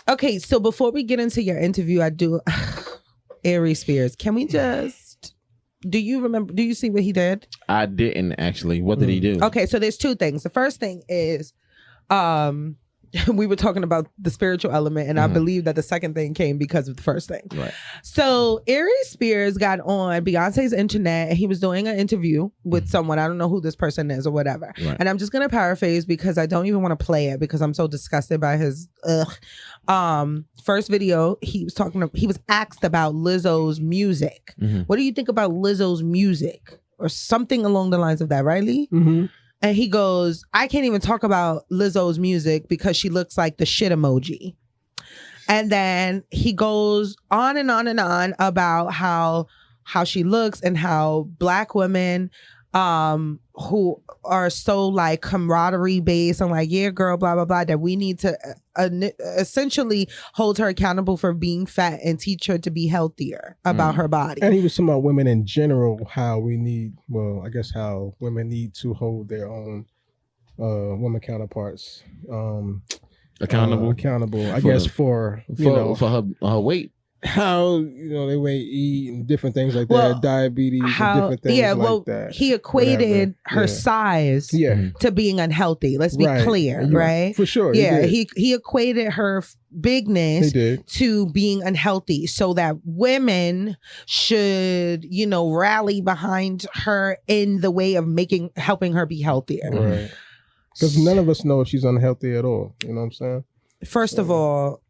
Okay, so before we get into your interview, I do Aries Spears. Can we just? Do you see what he did? I didn't actually. What did he do? Okay, so there's two things. The first thing is, we were talking about the spiritual element, and I believe that the second thing came because of the first thing. Right. So Aries Spears got on Beyonce's internet, and he was doing an interview with someone. I don't know who this person is or whatever. Right. And I'm just gonna paraphrase because I don't even want to play it because I'm so disgusted by his first video. He was asked about Lizzo's music. What do you think about Lizzo's music? Or something along the lines of that, right, Lee? And he goes, I can't even talk about Lizzo's music because she looks like the shit emoji. And then he goes on and on and on about how she looks and how Black women who are so like camaraderie based and like, yeah, girl, blah, blah, blah, that we need to essentially hold her accountable for being fat and teach her to be healthier about her body. And he was talking about women in general, how we need, I guess how women need to hold their own women counterparts accountable. I guess for her weight. How they may eat and different things like that, diabetes and different things like that. He equated her size to being unhealthy. Let's be clear, right? For sure. Yeah, he equated her bigness to being unhealthy, so that women should, rally behind her in the way of helping her be healthier. Right. Because none of us know if she's unhealthy at all. You know what I'm saying? First of all,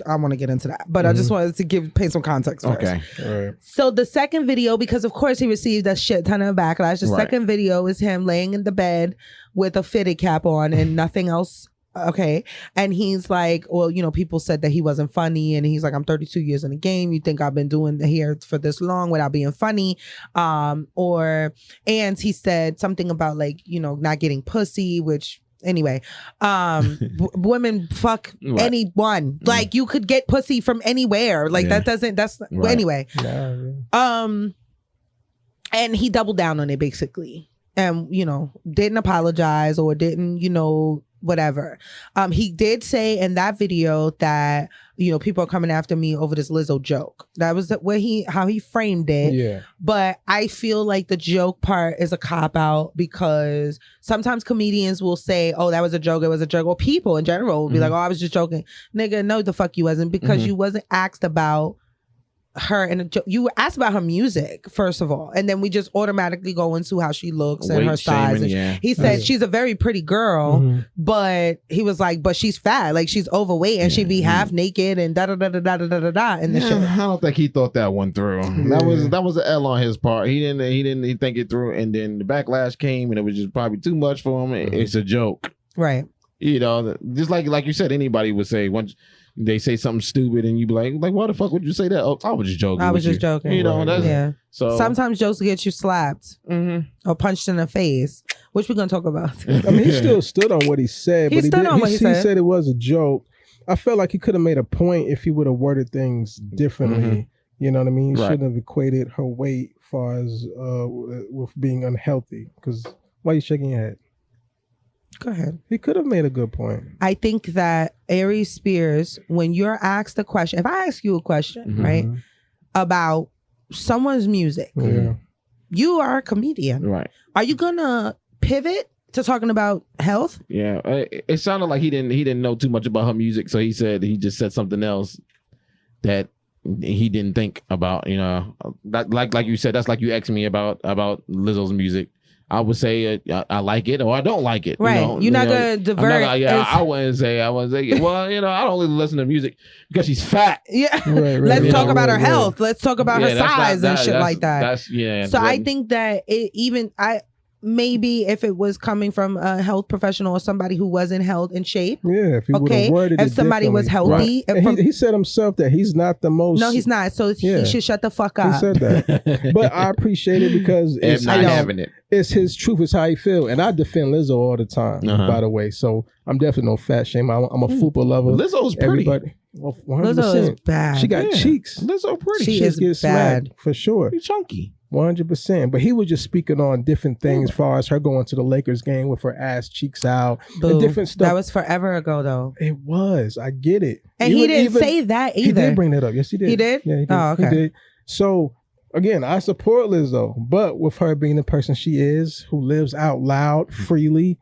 I want to get into that, but I just wanted to paint some context first. Okay. All right. So the second video, because of course he received a shit ton of backlash. The second video is him laying in the bed with a fitted cap on and nothing else. Okay. And he's like, well, people said that he wasn't funny. And he's like, I'm 32 years in the game. You think I've been doing the hair for this long without being funny? And he said something about like, not getting pussy, which anyway, women fuck anyone. Like you could get pussy from anywhere. Like anyway. And he doubled down on it basically. And, didn't apologize or didn't, whatever. He did say in that video that, people are coming after me over this Lizzo joke. That was how he framed it. Yeah. But I feel like the joke part is a cop-out because sometimes comedians will say, oh, that was a joke, it was a joke. Or people in general will be like, oh, I was just joking. Nigga, no, the fuck you wasn't, because you wasn't asked about her and you were asked about her music first of all, and then we just automatically go into how she looks and her size. And he said she's a very pretty girl, but he was like, but she's fat, like she's overweight, and she be half naked and da da da da da da da da in the shit. I don't think he thought that one through. That was an L on his part. He didn't think it through, and then the backlash came, and it was just probably too much for him. It's a joke, right? Just like you said, anybody would say once they say something stupid and you be like, why the fuck would you say that? Oh, I was just joking. I was just joking. So sometimes jokes get you slapped or punched in the face, which we're gonna talk about. I mean, he still stood on what he said. He said it was a joke. I felt like he could have made a point if he would have worded things differently. You know what I mean? He shouldn't have equated her weight as far as with being unhealthy. Because why are you shaking your head? Go ahead. He could have made a good point. I think that Aries Spears, when you're asked a question, if I ask you a question, right, about someone's music, you are a comedian. Right. Are you gonna pivot to talking about health? Yeah. It sounded like he didn't know too much about her music, so he just said something else that he didn't think about, like you said, that's like you asked me about Lizzo's music. I would say I like it or I don't like it. Right. You're not going to divert. I wouldn't say, well, I don't really listen to music because she's fat. Yeah. Let's talk about her health. Let's talk about her size and shit like that. So I think that maybe if it was coming from a health professional or somebody who wasn't held in shape. Yeah, if he would have worded it somebody was healthy. Right. He said himself that he's not the most. No, he's not. So he should shut the fuck up. He said that. But I appreciate it because it's his truth. It's how he feel. And I defend Lizzo all the time, by the way. So I'm definitely no fat shame. I'm a fupa lover. Lizzo's pretty. Well, 100%. Lizzo is bad. She got cheeks. Lizzo pretty. She is bad. For sure. She's chunky. 100%. But he was just speaking on different things as far as her going to the Lakers game with her ass cheeks out and different stuff. That was forever ago, though. It was. I get it. And he didn't say that either. He did bring that up. Yes, he did. He did? Yeah, he did. Oh, okay. He did. So, again, I support Lizzo. But with her being the person she is, who lives out loud freely,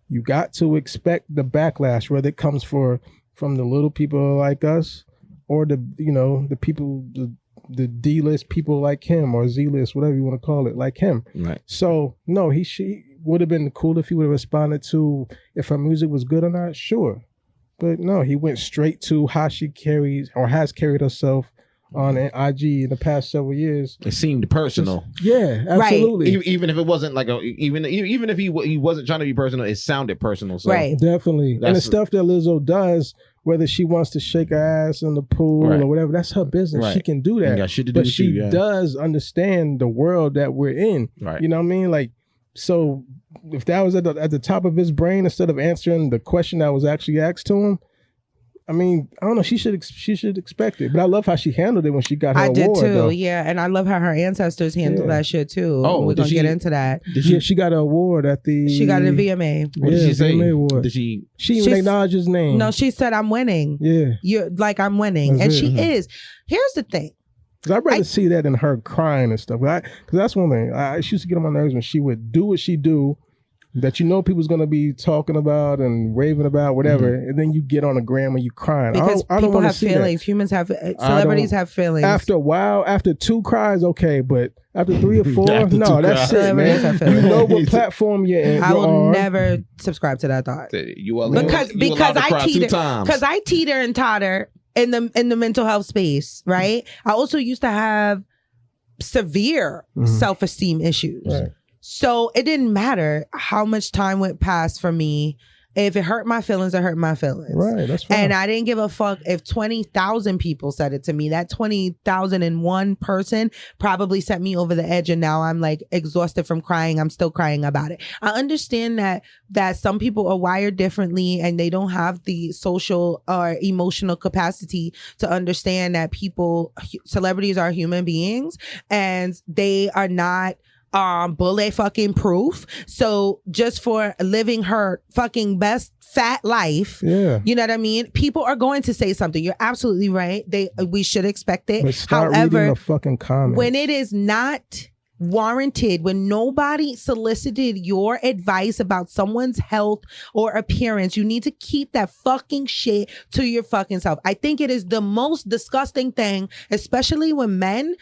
you got to expect the backlash, whether it comes from the little people like us or the people, the D-list people like him or Z-list, whatever you want to call it, like him. Right. So, no, she would have been cool if he would have responded to if her music was good or not, sure. But no, he went straight to how she carries or has carried herself on IG in the past several years. It seemed personal. Yeah, absolutely. Right. Even if it wasn't like even if he wasn't trying to be personal, it sounded personal. So right. Definitely. And the stuff that Lizzo does, whether she wants to shake her ass in the pool or whatever, that's her business. Right. She can do that. Got shit to do but with she does understand the world that we're in. Right. You know what I mean? Like, so if that was at the top of his brain, instead of answering the question that was actually asked to him, I mean, I don't know. She should expect it, but I love how she handled it when she got her award. I did too, though. Yeah, and I love how her ancestors handled that shit too. Oh, we're gonna get into that. She got an award at the. She got a VMA. What did she say? VMA award. Did she? She even acknowledged his name. No, she said, "I'm winning." Yeah, you're like I'm winning, and she is. Here's the thing. Because I'd rather see that than her crying and stuff. Because that's one thing. She used to get on my nerves when she would do what she do. That people's gonna be talking about and raving about whatever, and then you get on a gram and you crying. Because I don't people have see feelings. That. Humans have celebrities have feelings. After a while, after 2 cries, okay, but after 3 or 4, no, that's it, man. You know what platform you're in. I will never subscribe to that thought. Because I teeter and totter in the mental health space, right? I also used to have severe self-esteem issues. Right. So it didn't matter how much time went past for me. If it hurt my feelings, it hurt my feelings. Right, that's fine. And I didn't give a fuck if 20,000 people said it to me. That 20,001 person probably set me over the edge, and now I'm like exhausted from crying. I'm still crying about it. I understand that some people are wired differently and they don't have the social or emotional capacity to understand that celebrities are human beings and they are not bullet fucking proof. So just for living her fucking best fat life, you know what I mean? People are going to say something. You're absolutely right. We should expect it. But start reading the fucking comments. When it is not warranted, when nobody solicited your advice about someone's health or appearance, you need to keep that fucking shit to your fucking self. I think it is the most disgusting thing, especially when men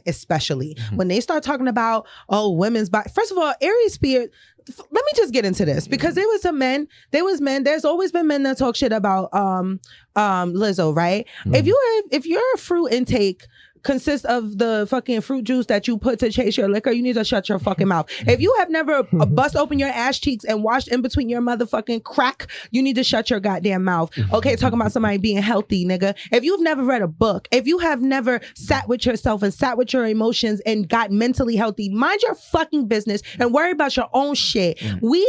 especially, when they start talking about, women's body. First of all, Aries Spears, let me just get into this because there was men, there's always been men that talk shit about Lizzo, right? If your fruit intake consists of the fucking fruit juice that you put to chase your liquor, you need to shut your fucking mouth. If you have never bust open your ass cheeks and washed in between your motherfucking crack, you need to shut your goddamn mouth. Okay, talking about somebody being healthy, nigga. If you've never read a book, if you have never sat with yourself and sat with your emotions and got mentally healthy, mind your fucking business and worry about your own shit. We,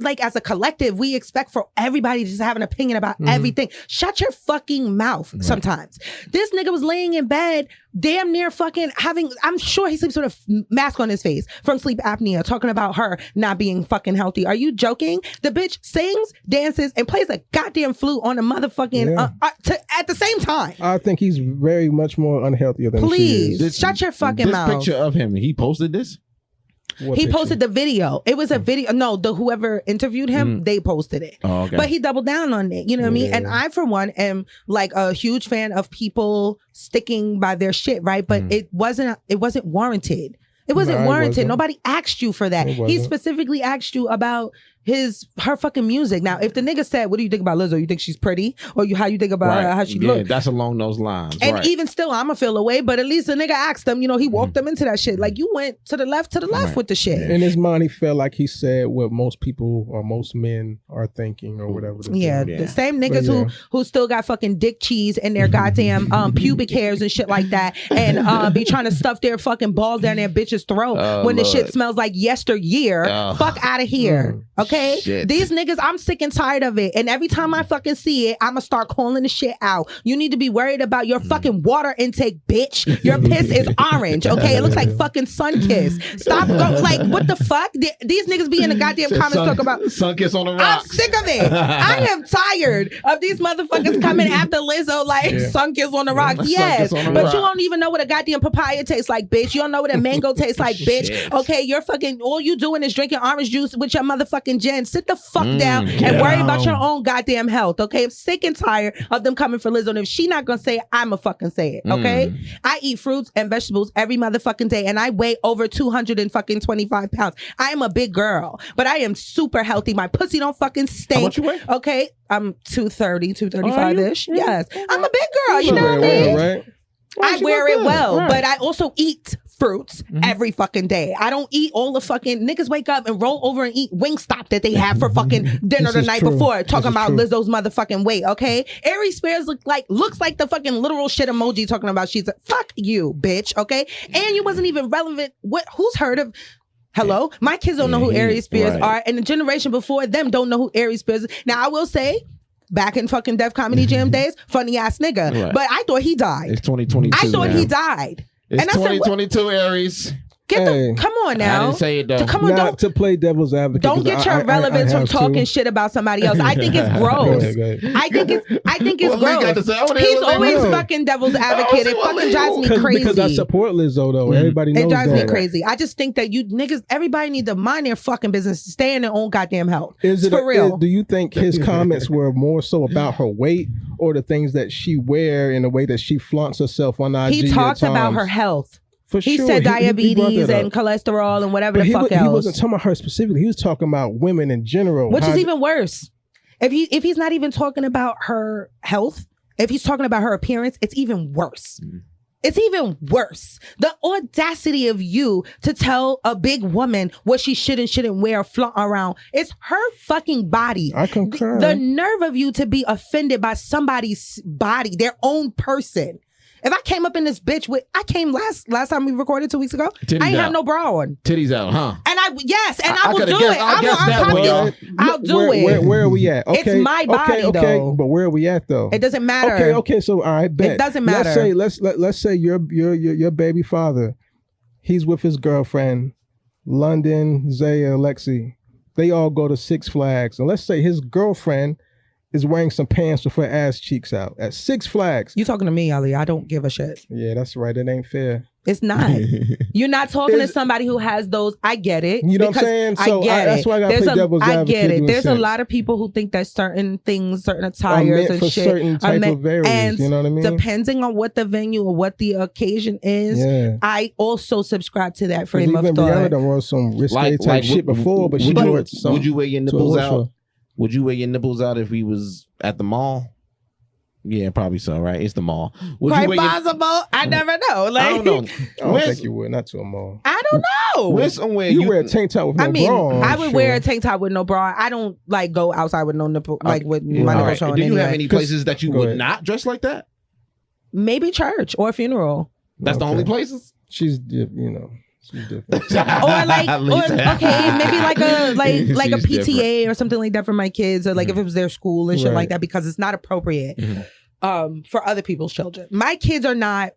like as a collective, we expect for everybody to just have an opinion about everything. Shut your fucking mouth sometimes. This nigga was laying in bed damn near fucking I'm sure he sleeps with a mask on his face from sleep apnea, talking about her not being fucking healthy. Are you joking? The bitch sings, dances, and plays a goddamn flute on a motherfucking at the same time. I think he's very much more unhealthier than she is. Shut your fucking mouth. This picture of him, he posted this? He posted the video. It was a video. No, whoever interviewed him, they posted it. Oh, okay. But he doubled down on it. You know what I mean? And I, for one, am like a huge fan of people sticking by their shit, right? But it wasn't warranted. It wasn't warranted. Nobody asked you for that. He specifically asked you about her fucking music. Now, if the nigga said, "What do you think about Lizzo? You think she's pretty, or how you think about how she looks?" That's along those lines. And even still, I'ma feel away. But at least the nigga asked them. You know, he walked them into that shit. Like, you went to the left with the shit. In his mind, he felt like he said what most people or most men are thinking or whatever. The same niggas who still got fucking dick cheese in their goddamn pubic hairs and shit like that, and be trying to stuff their fucking balls down their bitch's throat when the shit smells like yesteryear. Fuck out of here. Okay. Okay? Shit. These niggas, I'm sick and tired of it. And every time I fucking see it, I'ma start calling the shit out. You need to be worried about your fucking water intake, bitch. Your piss is orange, okay? It looks like fucking Sunkist. Stop like, what the fuck? These niggas be in the goddamn comments talking about Sunkist on the rocks. I'm sick of it. I am tired of these motherfuckers coming after Lizzo like Sunkist on the rocks. Yes, on the but rock. you don't even know what a goddamn papaya tastes like, bitch. You don't know what a mango tastes like, bitch. Shit. Okay, you're fucking, all you doing is drinking orange juice with your motherfucking gin. Sit the fuck down and worry about your own goddamn health, okay? I'm sick and tired of them coming for Lizzo. And if she not gonna say it, I'ma fucking say it, okay? I eat fruits and vegetables every motherfucking day, and I weigh over 225 pounds. I am a big girl, but I am super healthy. My pussy don't fucking stink. How much you weigh? Okay, I'm 230, 235-ish. Yes, I'm a big girl, you know what I mean? Right? I wear it well, Right. but I also eat fruits every fucking day. I don't eat all the fucking niggas wake up and roll over and eat Wingstop that they have for fucking dinner This the is night true. before, talking This is about true. Lizzo's motherfucking weight. Okay, Aries Spears looks like the fucking literal shit emoji talking about she's a fuck you, bitch. Okay, and you wasn't even relevant. Who's heard of? Hello, my kids don't know who Aries Spears are, and the generation before them don't know who Aries Spears is. Now I will say, back in fucking Def Comedy Jam days, funny ass nigga. Right. But I thought he died. It's 2022. I thought man. he died. It's And I said, what? 2022, Aries. Get Hey. the come on now. I didn't say it though. Come on, Not to play devil's advocate. don't 'cause get your I relevance from have talking to. shit about somebody else. I think it's Go gross. ahead, go ahead. I think it's What Lee got to gross. say? I wanna hear He's what Lee always got to say. fucking devil's advocate. It what fucking Lee- drives me crazy. Because I support Lizzo though. Everybody knows It drives that. me crazy. I just think that you niggas, everybody need to mind their fucking business, stay in their own goddamn health. Is it for real? do you think his comments were more so about her weight or the things that she wear in the way that she flaunts herself on IG? He at talked about times? her health. For He sure. said He brought diabetes that and up. cholesterol and whatever But the fuck else. he wasn't talking about her specifically. He was talking about women in general. Which How- is even worse. If he's not even talking about her health, if he's talking about her appearance, it's even worse. It's even worse. The audacity of you to tell a big woman what she should and shouldn't wear, flaunt around. It's her fucking body. I concur. The nerve of you to be offended by somebody's body, their own person. If I came up in this bitch with, I came last time we recorded 2 weeks ago. Titties I ain't out. have no bra on. Titties out, huh? And I will could've do guessed- it. I guessed that I'm one, y'all. I'll do it. Where are we at? It's Okay, my body, okay, though. But where are we at though? It doesn't matter. Okay. So all right, bet. It doesn't matter. Let's say your baby father, he's with his girlfriend, London, Zaya, Lexi. They all go to Six Flags, and let's say his girlfriend is wearing some pants with her ass cheeks out at Six Flags. You talking to me, Ali? I don't give a shit. Yeah, that's right. It ain't fair. It's not. You're not talking to somebody who has those. I get it. You know what I'm because saying? I So get that's it. why I gotta There's play a- devil's I advocate get it. in a There's a sense. lot of people who think that certain things, certain Are attires meant and for shit certain are type meant- of areas. and You know what I mean? depending on what the venue or what the occasion is, Yeah. I also subscribe to that Because frame of even Rihanna thought. done wore some risque type shit before, but she would wore it to some- would you wear your to a nipples horse out? show. Would you wear your nipples out if we was at the mall? Yeah, probably so, right? It's the mall. Would Quite you wear your- possible. I never know. Like, I don't know. I don't Where's- think you would. Not to a mall. I don't know. Where's somewhere You wear a tank top with no I mean, bra on, I would sure. wear a tank top with no bra. I don't like go outside with no nipple, like with my All nipple right. showing. Do you have anyway. any places that you Go would ahead. not dress like that? Maybe church or funeral. That's the Okay. only places. She's she's different. Or like, okay, maybe like a She's PTA or something like that for my kids, or like if it was their school and shit Right. like that, because it's not appropriate for other people's children. My kids are not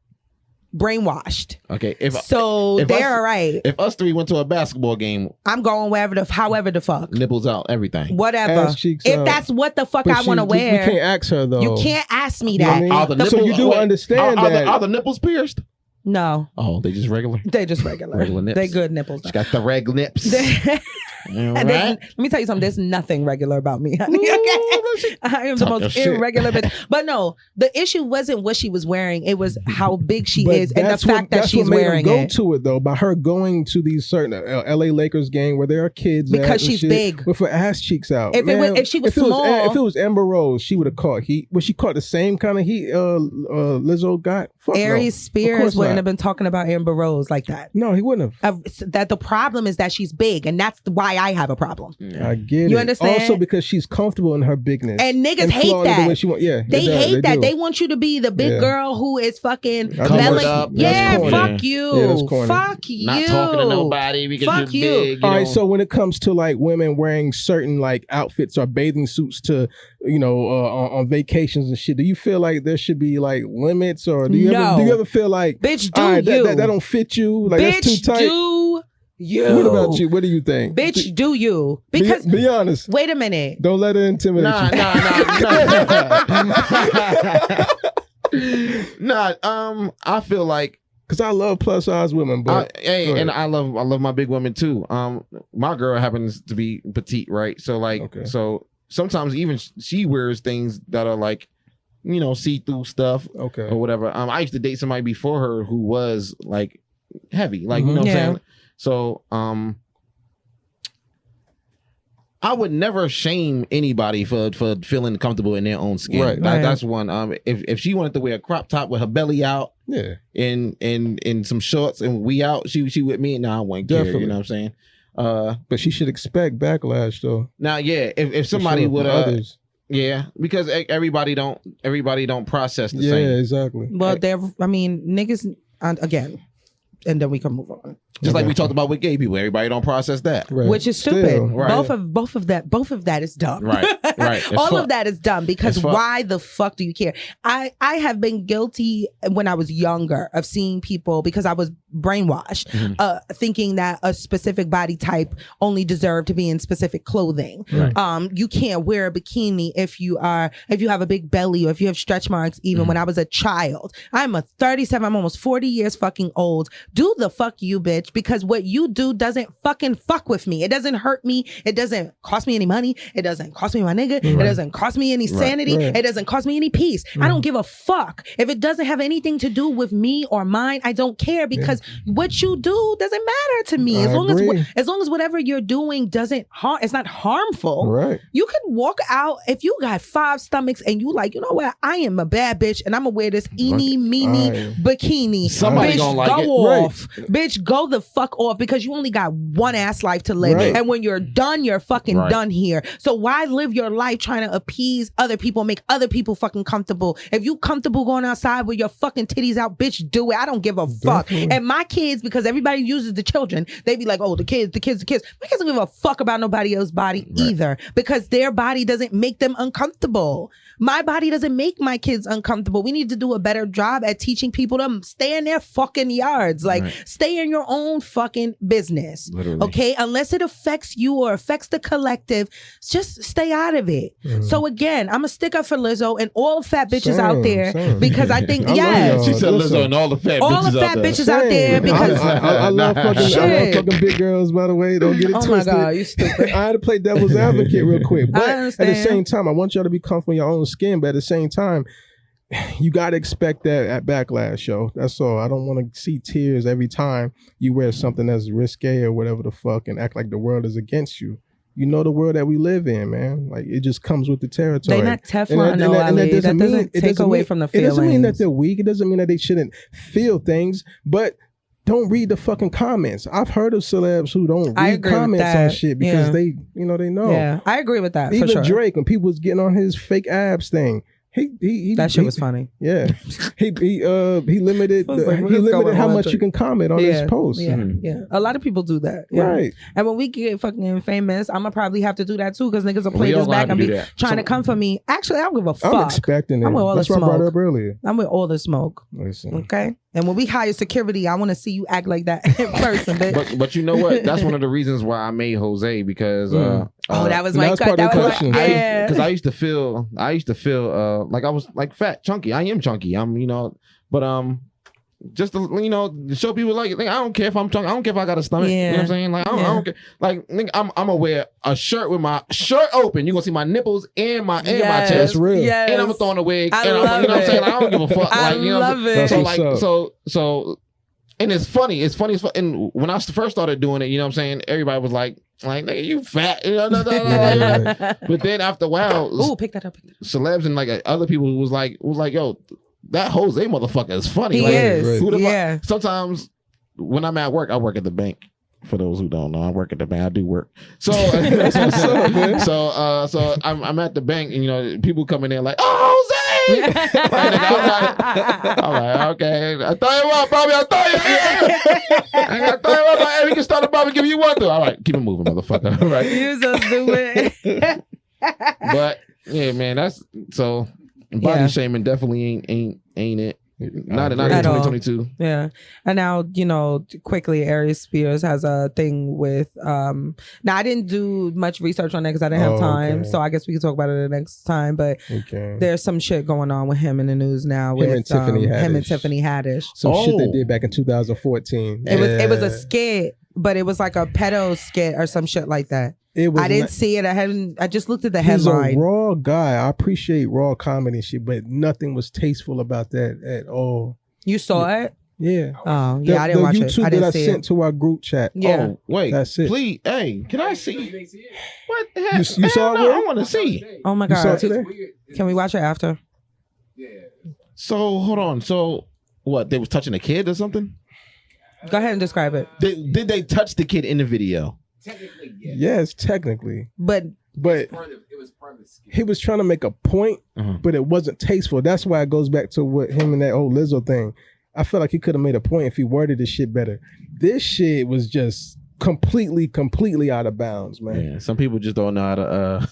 brainwashed, Okay, so if they're us- all right. if us three went to a basketball game, I'm going however the fuck, nipples out, everything. whatever. Ass cheeks If out. that's what the fuck But I want to we can't wear, ask her though. you can't ask me You know what I that. mean? Are the So nipples, you do wait, understand are that. Are the nipples pierced? No, Oh, they just regular. they're just regular. Regular nips. They good nipples. She got the reg nips. All And right. let me tell you something. There's nothing regular about me, honey. Okay? I am the Talk most your shit. irregular bitch. But no, the issue wasn't what she was wearing. It was how big she But is and the that's fact that that's she's what made wearing them go it. to it though. By her going to these certain LA Lakers game where there are kids at Because and she's shit big. with her ass cheeks out. If she was small- if it was Amber Rose, she would have caught heat. But she caught the same kind of heat Lizzo got. Fuck no. Aries Of Spears course wouldn't not. have been talking about Amber Rose like that. No, he wouldn't have. That the problem is that she's big, and that's why why I have a problem. I get it. You understand? Also because she's comfortable in her bigness. And niggas hate that. The way she they hate that. They want you to be the big girl who is fucking melon. Up. Yeah, fuck you. Yeah, that's corny. Fuck you. Not talking to nobody because fuck you're big. All right, so when it comes to like women wearing certain like outfits or bathing suits to, on vacations and shit, do you feel like there should be like limits, or do you ever feel like, bitch, that don't fit you, like bitch, that's too tight? Do you? What about you? What do you think? Bitch, do you? Because be honest. Wait a minute. Don't let her intimidate you. I feel like, because I love plus size women, but I love my big women too. My girl happens to be petite, right? So so sometimes even she wears things that are like, see-through stuff, or whatever. I used to date somebody before her who was like heavy, like you know what I'm saying. So I would never shame anybody for feeling comfortable in their own skin. Right. That's one. If she wanted to wear a crop top with her belly out, in some shorts and we out, she with me. Now I wouldn't care. You know what I'm saying? But she should expect backlash though. Now, if somebody would because everybody don't process the same. Yeah, exactly. Well, niggas again. And then we can move on. Just like we talked about with gay people, everybody don't process that, which is stupid. Both of that is dumb. Right. All of that is dumb because why the fuck do you care? I have been guilty when I was younger of seeing people, because I was brainwashed, thinking that a specific body type only deserved to be in specific clothing. Right. You can't wear a bikini if you have a big belly or if you have stretch marks. Even when I was a child, I'm a 37. I'm almost 40 years fucking old. Do the fuck you, bitch, because what you do doesn't fucking fuck with me. It doesn't hurt me. It doesn't cost me any money. It doesn't cost me my nigga. It doesn't cost me any sanity. It doesn't cost me any peace. I don't give a fuck. If it doesn't have anything to do with me or mine, I don't care, because what you do doesn't matter to me. As long as whatever you're doing doesn't harm, it's not harmful. Right. You can walk out if you got 5 stomachs and you like, you know what? I am a bad bitch and I'm gonna wear this eeny meeny bikini. Somebody bitch, gonna like go it. off. Bitch, go the fuck off, because you only got one ass life to live. And when you're done, you're fucking done here. So why live your life trying to appease other people, make other people fucking comfortable? If you comfortable going outside with your fucking titties out, bitch, do it. I don't give a fuck. And my kids, because everybody uses the children, they be like, oh, the kids. My kids don't give a fuck about nobody else's body either, because their body doesn't make them uncomfortable. My body doesn't make my kids uncomfortable. We need to do a better job at teaching people to stay in their fucking yards. Like, stay in your own fucking business. Literally. Okay? Unless it affects you or affects the collective, just stay out of it. So again, I'm a stick up for Lizzo and all the fat bitches out there, because I think, she said Lizzo and all the fat bitches out there. Because I love fucking big girls, by the way. Don't get it twisted. Oh my God, you stupid. I had to play devil's advocate real quick. But I understand. At the same time, I want y'all to be comfortable in your own skin, but at the same time, you got to expect that at backlash, yo. That's all. I don't want to see tears every time you wear something that's risque or whatever the fuck and act like the world is against you. You know the world that we live in, man. Like, it just comes with the territory. They're not Teflon, that doesn't take away from the feelings. It doesn't mean that they're weak. It doesn't mean that they shouldn't feel things, but don't read the fucking comments. I've heard of celebs who don't read comments on shit because they know. Yeah, I agree with that. Even for sure. Drake, when people was getting on his fake abs thing, that shit was funny. Yeah, he limited how much you can comment on his post. Yeah, a lot of people do that. Right. And when we get fucking famous, I'm gonna probably have to do that too, because niggas will play this back and be trying to come for me. Actually, I don't give a fuck. I'm expecting it. I'm with all That's the what smoke. I brought up earlier. I'm with all the smoke. Listen. Okay. And when we hire security, I want to see you act like that in person, bitch. But you know what? That's one of the reasons why I made Jose, because that was my question. Because I used to feel like I was like fat, chunky. I am chunky. But just to show people like I don't care if I'm chunky. I don't care if I got a stomach. You know what I'm saying? Like I don't care. Like I'm gonna wear a shirt with my shirt open. You gonna see my nipples and my chest. That's real. Yes. And I'm gonna throw on a wig. I and love you know what I'm saying? Like, I don't give a fuck. I Like, you know love what I'm saying? it. So and it's funny. It's funny as fuck. And when I first started doing it, you know what I'm saying? Everybody was like, nigga, you fat. You know, But then after a while, pick that up. Celebs and like other people was like, yo, that Jose motherfucker is funny. He is. Sometimes when I'm at work, I work at the bank. For those who don't know, I work at the bank. I do work. So, so I'm at the bank, and people come in there like, oh, Jose. I'm like, okay. I thought you what, Bobby. I thought you what. Hey, we can start a Bobby. Give you one too. All right, keep it moving, motherfucker. All right. You're so stupid. But yeah, man, that's so body shaming definitely ain't it. Not in 2022. Yeah. And now, quickly, Aries Spears has a thing with now I didn't do much research on that because I didn't have time. Okay. So I guess we can talk about it the next time. But there's some shit going on with him in the news now with him and Tiffany Haddish. Some shit they did back in 2014. It was a skit, but it was like a pedo skit or some shit like that. I didn't see it. I just looked at the headline. He's a raw guy. I appreciate raw comedy and shit, but nothing was tasteful about that at all. You saw it? Yeah. Oh, yeah. I didn't watch it. I didn't see it. Sent to our group chat. Yeah. Oh, wait. That's it. Please, hey, can I see? What the heck? You saw it? No, I want to see. Oh my God. You saw it today? Can we watch it after? Yeah. So hold on. So what? They was touching a kid or something? Go ahead and describe it. Did they touch the kid in the video? Technically, yes. Yes, technically. But it was part of the skit. He was trying to make a point, but it wasn't tasteful. That's why it goes back to what him and that old Lizzo thing. I feel like he could have made a point if he worded this shit better. This shit was just completely out of bounds, man. Yeah, some people just don't know how to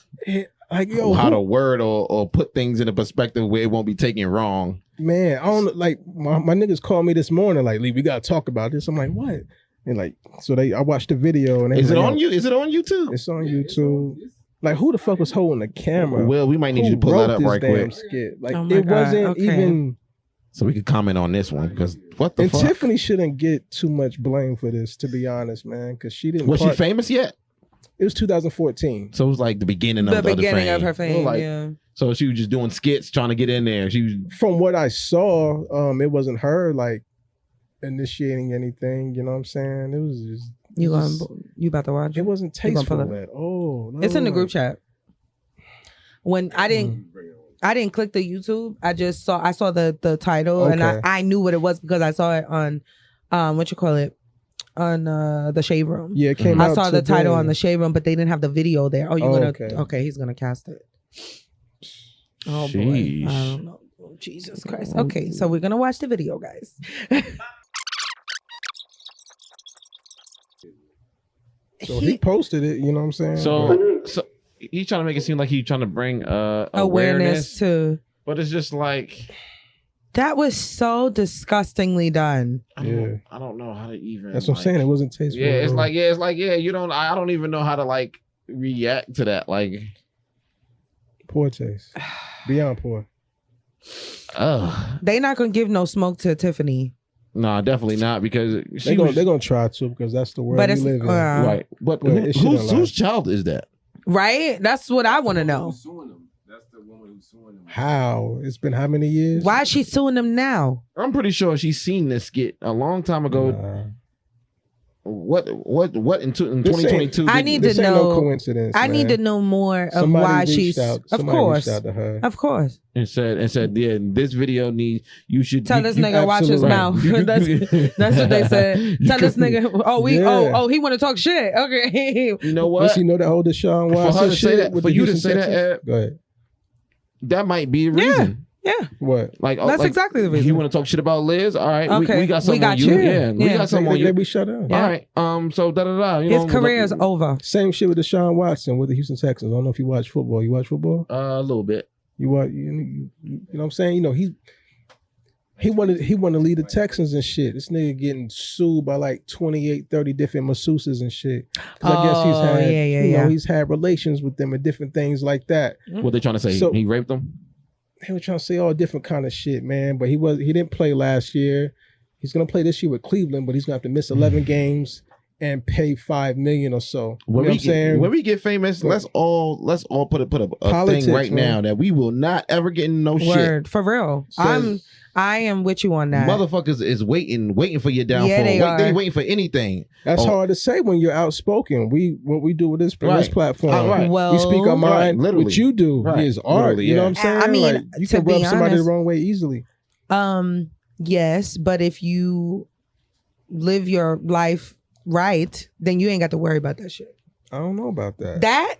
how to word or put things in a perspective where it won't be taken wrong. Man, I don't like my niggas called me this morning like, Lee, we gotta talk about this. I'm like, what? And like, so I watched the video and is it on you? Is it on YouTube? It's on YouTube. Like, who the fuck was holding the camera? Well, we might need you to pull that up right quick. Skit? Like, it wasn't even. So we could comment on this one because what the fuck? Tiffany shouldn't get too much blame for this, to be honest, man, because she didn't. Was she famous yet? It was 2014. So it was like the beginning of her fame. Yeah. So she was just doing skits, trying to get in there. She was. From what I saw, it wasn't her like initiating anything. You know what I'm saying? It was just. You about to watch? It wasn't tasteful at all. It's in the group chat. When I didn't click the YouTube. I saw the title and I knew what it was because I saw it on on the Shade Room. Yeah, it came out. I saw the title on the Shade Room, but they didn't have the video there. Oh, okay, he's gonna cast it. Oh boy. I don't know. Oh, Jesus Christ. Okay, so we're gonna watch the video, guys. So he posted it, you know what I'm saying? So he's trying to make it seem like he's trying to bring awareness to, but it's just like that was so disgustingly done. I don't know how to even. That's what I'm saying. It wasn't tasteful. Yeah, it's like you don't. I don't even know how to like react to that. Like poor taste, beyond poor. They not gonna give no smoke to Tiffany. No, definitely not because they're gonna try to because that's the world we live in. Right, but whose child is that? Right, that's what I want to know. Who's suing them? That's the woman who's suing them. How? It's been how many years? Why is she suing them now? I'm pretty sure she's seen this skit a long time ago. What in 2022? I need to know. No coincidence. I need to know more of why she's. Of course, of course. And said, yeah, this video needs. You should tell this nigga watch his mouth. That's what they said. Tell this nigga. He want to talk shit. Okay. You know what? Does he know that whole Deshaun Watson shit? For you to say that, go ahead. That might be a reason. Yeah. What? That's exactly the reason. You want to talk shit about Liz? All right. Okay. We got something on you. Yeah. We got something on you. We shut down. Yeah. All right. So His career is over. Same shit with Deshaun Watson with the Houston Texans. I don't know if you watch football. You watch football? A little bit. You watch? You know what I'm saying? You know he wanted to lead the Texans and shit. This nigga getting sued by like 28, 30 different masseuses and shit. Because I guess he's had relations with them and different things like that. What they trying to say? So, he raped them? They were trying to say all different kind of shit, man. But he didn't play last year. He's gonna play this year with Cleveland, but he's gonna have to miss 11 games and pay $5 million or so. When we get famous, let's all put a politics, thing right now that we will not ever get in no shit. For real. I am with you on that. Motherfuckers is waiting for your downfall. Yeah, they waiting for anything. That's hard to say when you're outspoken. What we do with this platform. Right. Well, we speak our mind. Literally. What you do is art. You know what I'm saying? I mean, like, you can rub somebody the wrong way easily. Yes, but if you live your life right, then you ain't got to worry about that shit. I don't know about that.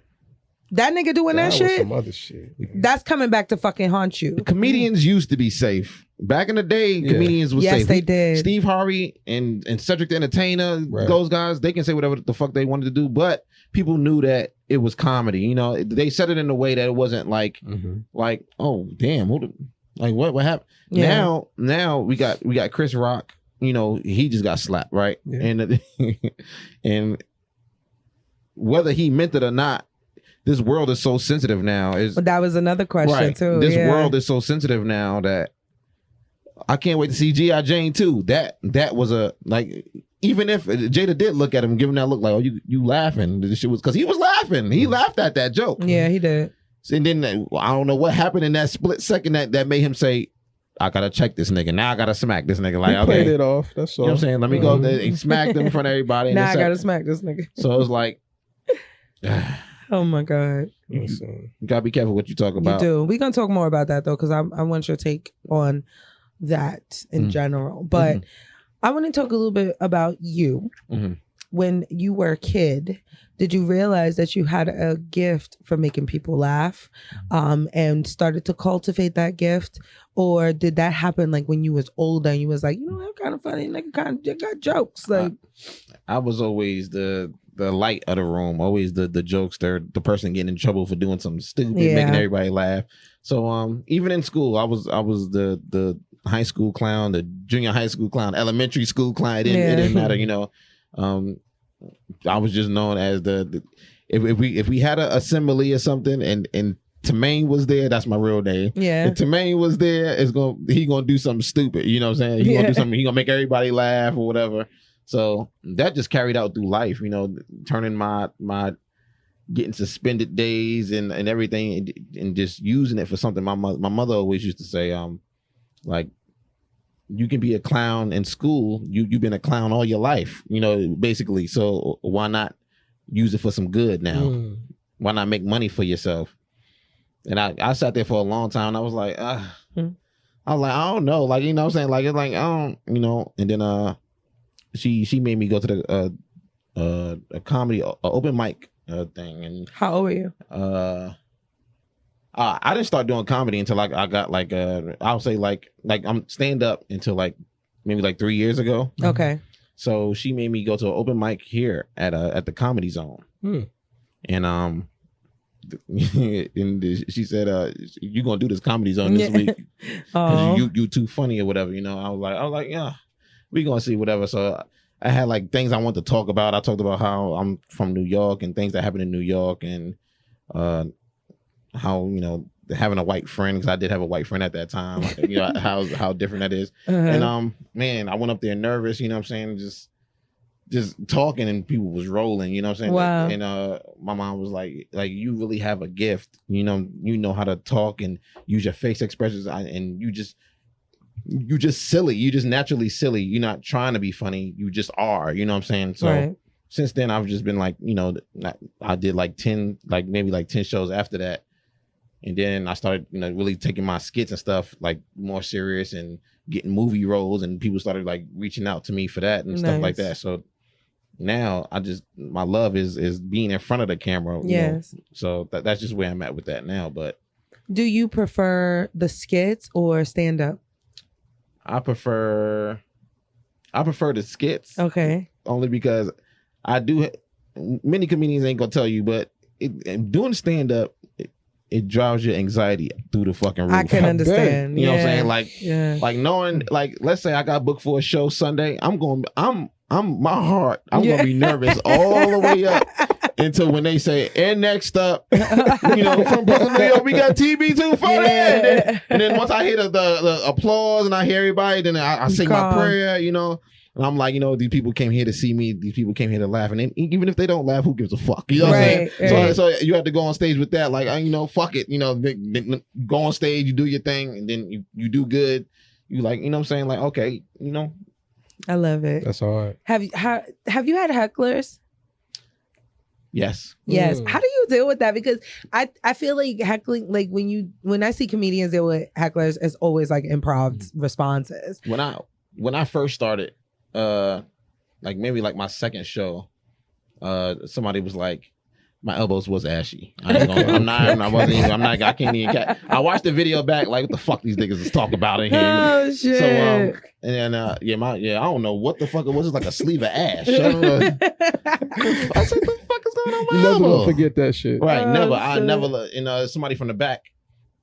That nigga doing that was shit, some other shit. that's coming back to fucking haunt you. Comedians used to be safe. Back in the day, comedians was yes, safe. They did. Steve Harvey and Cedric the Entertainer, those guys, they can say whatever the fuck they wanted to do, but people knew that it was comedy. You know, they said it in a way that it wasn't like, like, oh damn, what happened? Yeah. Now we got Chris Rock. You know, he just got slapped, right? Yeah. And whether he meant it or not, this world is so sensitive now. But that was another question too. This world is so sensitive now that I can't wait to see G.I. Jane 2. That was a, like, even if Jada did look at him, give him that look like, oh, you laughing. This shit was, because he was laughing. He laughed at that joke. Yeah, he did. And then I don't know what happened in that split second that made him say, I gotta check this nigga. Now I gotta smack this nigga. Like, he played it off. That's all. You know what I'm saying? Let me go there and smack them in front of everybody. Now I gotta smack this nigga. So it was like, oh my God. You gotta be careful what you talk about. You do. We're gonna talk more about that though, because I want your take on that in general. But I want to talk a little bit about you. When you were a kid, did you realize that you had a gift for making people laugh, and started to cultivate that gift? Or did that happen like when you was older and you was like, you know, I'm kind of funny, nigga, kind of got jokes? Like, I was always the light of the room, always the jokester, the person getting in trouble for doing something stupid, making everybody laugh. So even in school, I was the high school clown, the junior high school clown, elementary school clown. It didn't matter, you know. I was just known as if we had a simile or something and Tamaine was there, that's my real name. Yeah. If Tamaine was there, he gonna do something stupid. You know what I'm saying? He gonna do something, he gonna make everybody laugh or whatever. So that just carried out through life, you know, turning my getting suspended days and everything and just using it for something. My mother always used to say, like, you can be a clown in school. You've been a clown all your life, you know, basically. So why not use it for some good now? Why not make money for yourself? And I sat there for a long time and I was like, I don't know. Like, you know what I'm saying? Like, it's like, I don't, you know, and then she made me go to the a comedy open mic thing. And how old were you? I didn't start doing comedy until like I got like I'll say like I'm stand up until like maybe like 3 years ago. Okay. So she made me go to an open mic here at the Comedy Zone. And and she said, "You gonna do this Comedy Zone this week? Because you too funny or whatever." You know, I was like, yeah, we gonna see whatever. So I had like things I want to talk about. I talked about how I'm from New York and things that happen in New York and how, you know, having a white friend, because I did have a white friend at that time. You know how different that is. And man, I went up there nervous. You know what I'm saying? Just talking and people was rolling, you know what I'm saying? Wow. And my mom was like you really have a gift, you know how to talk and use your face expressions, and you just silly, you just naturally silly. You're not trying to be funny, you just are, you know what I'm saying? So since then I've just been like, you know, I did like 10 shows after that. And then I started, you know, really taking my skits and stuff like more serious and getting movie roles, and people started like reaching out to me for that and stuff like that. So now my love is being in front of the camera. Yes. You know? So that's just where I'm at with that now. But do you prefer the skits or stand up? I prefer the skits. Okay. Only because many comedians ain't gonna tell you, but doing stand up, it drives your anxiety through the fucking roof. I can understand. You know what I'm saying? Like knowing, like, let's say I got booked for a show Sunday, I'm my heart, I'm gonna be nervous all the way up until when they say, and next up, you know, from Brooklyn, New York, we got TB too funny. And then once I hear the applause and I hear everybody, then I say my prayer, you know. And I'm like, you know, these people came here to see me. These people came here to laugh. And even if they don't laugh, who gives a fuck? You know what I'm saying? So you have to go on stage with that. Like, you know, fuck it. You know, go on stage, you do your thing, and then you do good. You like, you know what I'm saying? Like, okay, you know. I love it. That's hard. Have you had hecklers? Yes. Yes. How do you deal with that? Because I feel like heckling, like when I see comedians deal with hecklers, it's always like improv responses. When I first started, like maybe like my second show, somebody was like, my elbows was ashy. I can't even. I watched the video back, like, what the fuck these niggas is talking about in here. Oh shit. So and then I don't know what the fuck it was. It's like a sleeve of ash. I said, what the fuck is going on? You never gonna forget that shit. Right, Oh, never. I shit. never. Somebody from the back.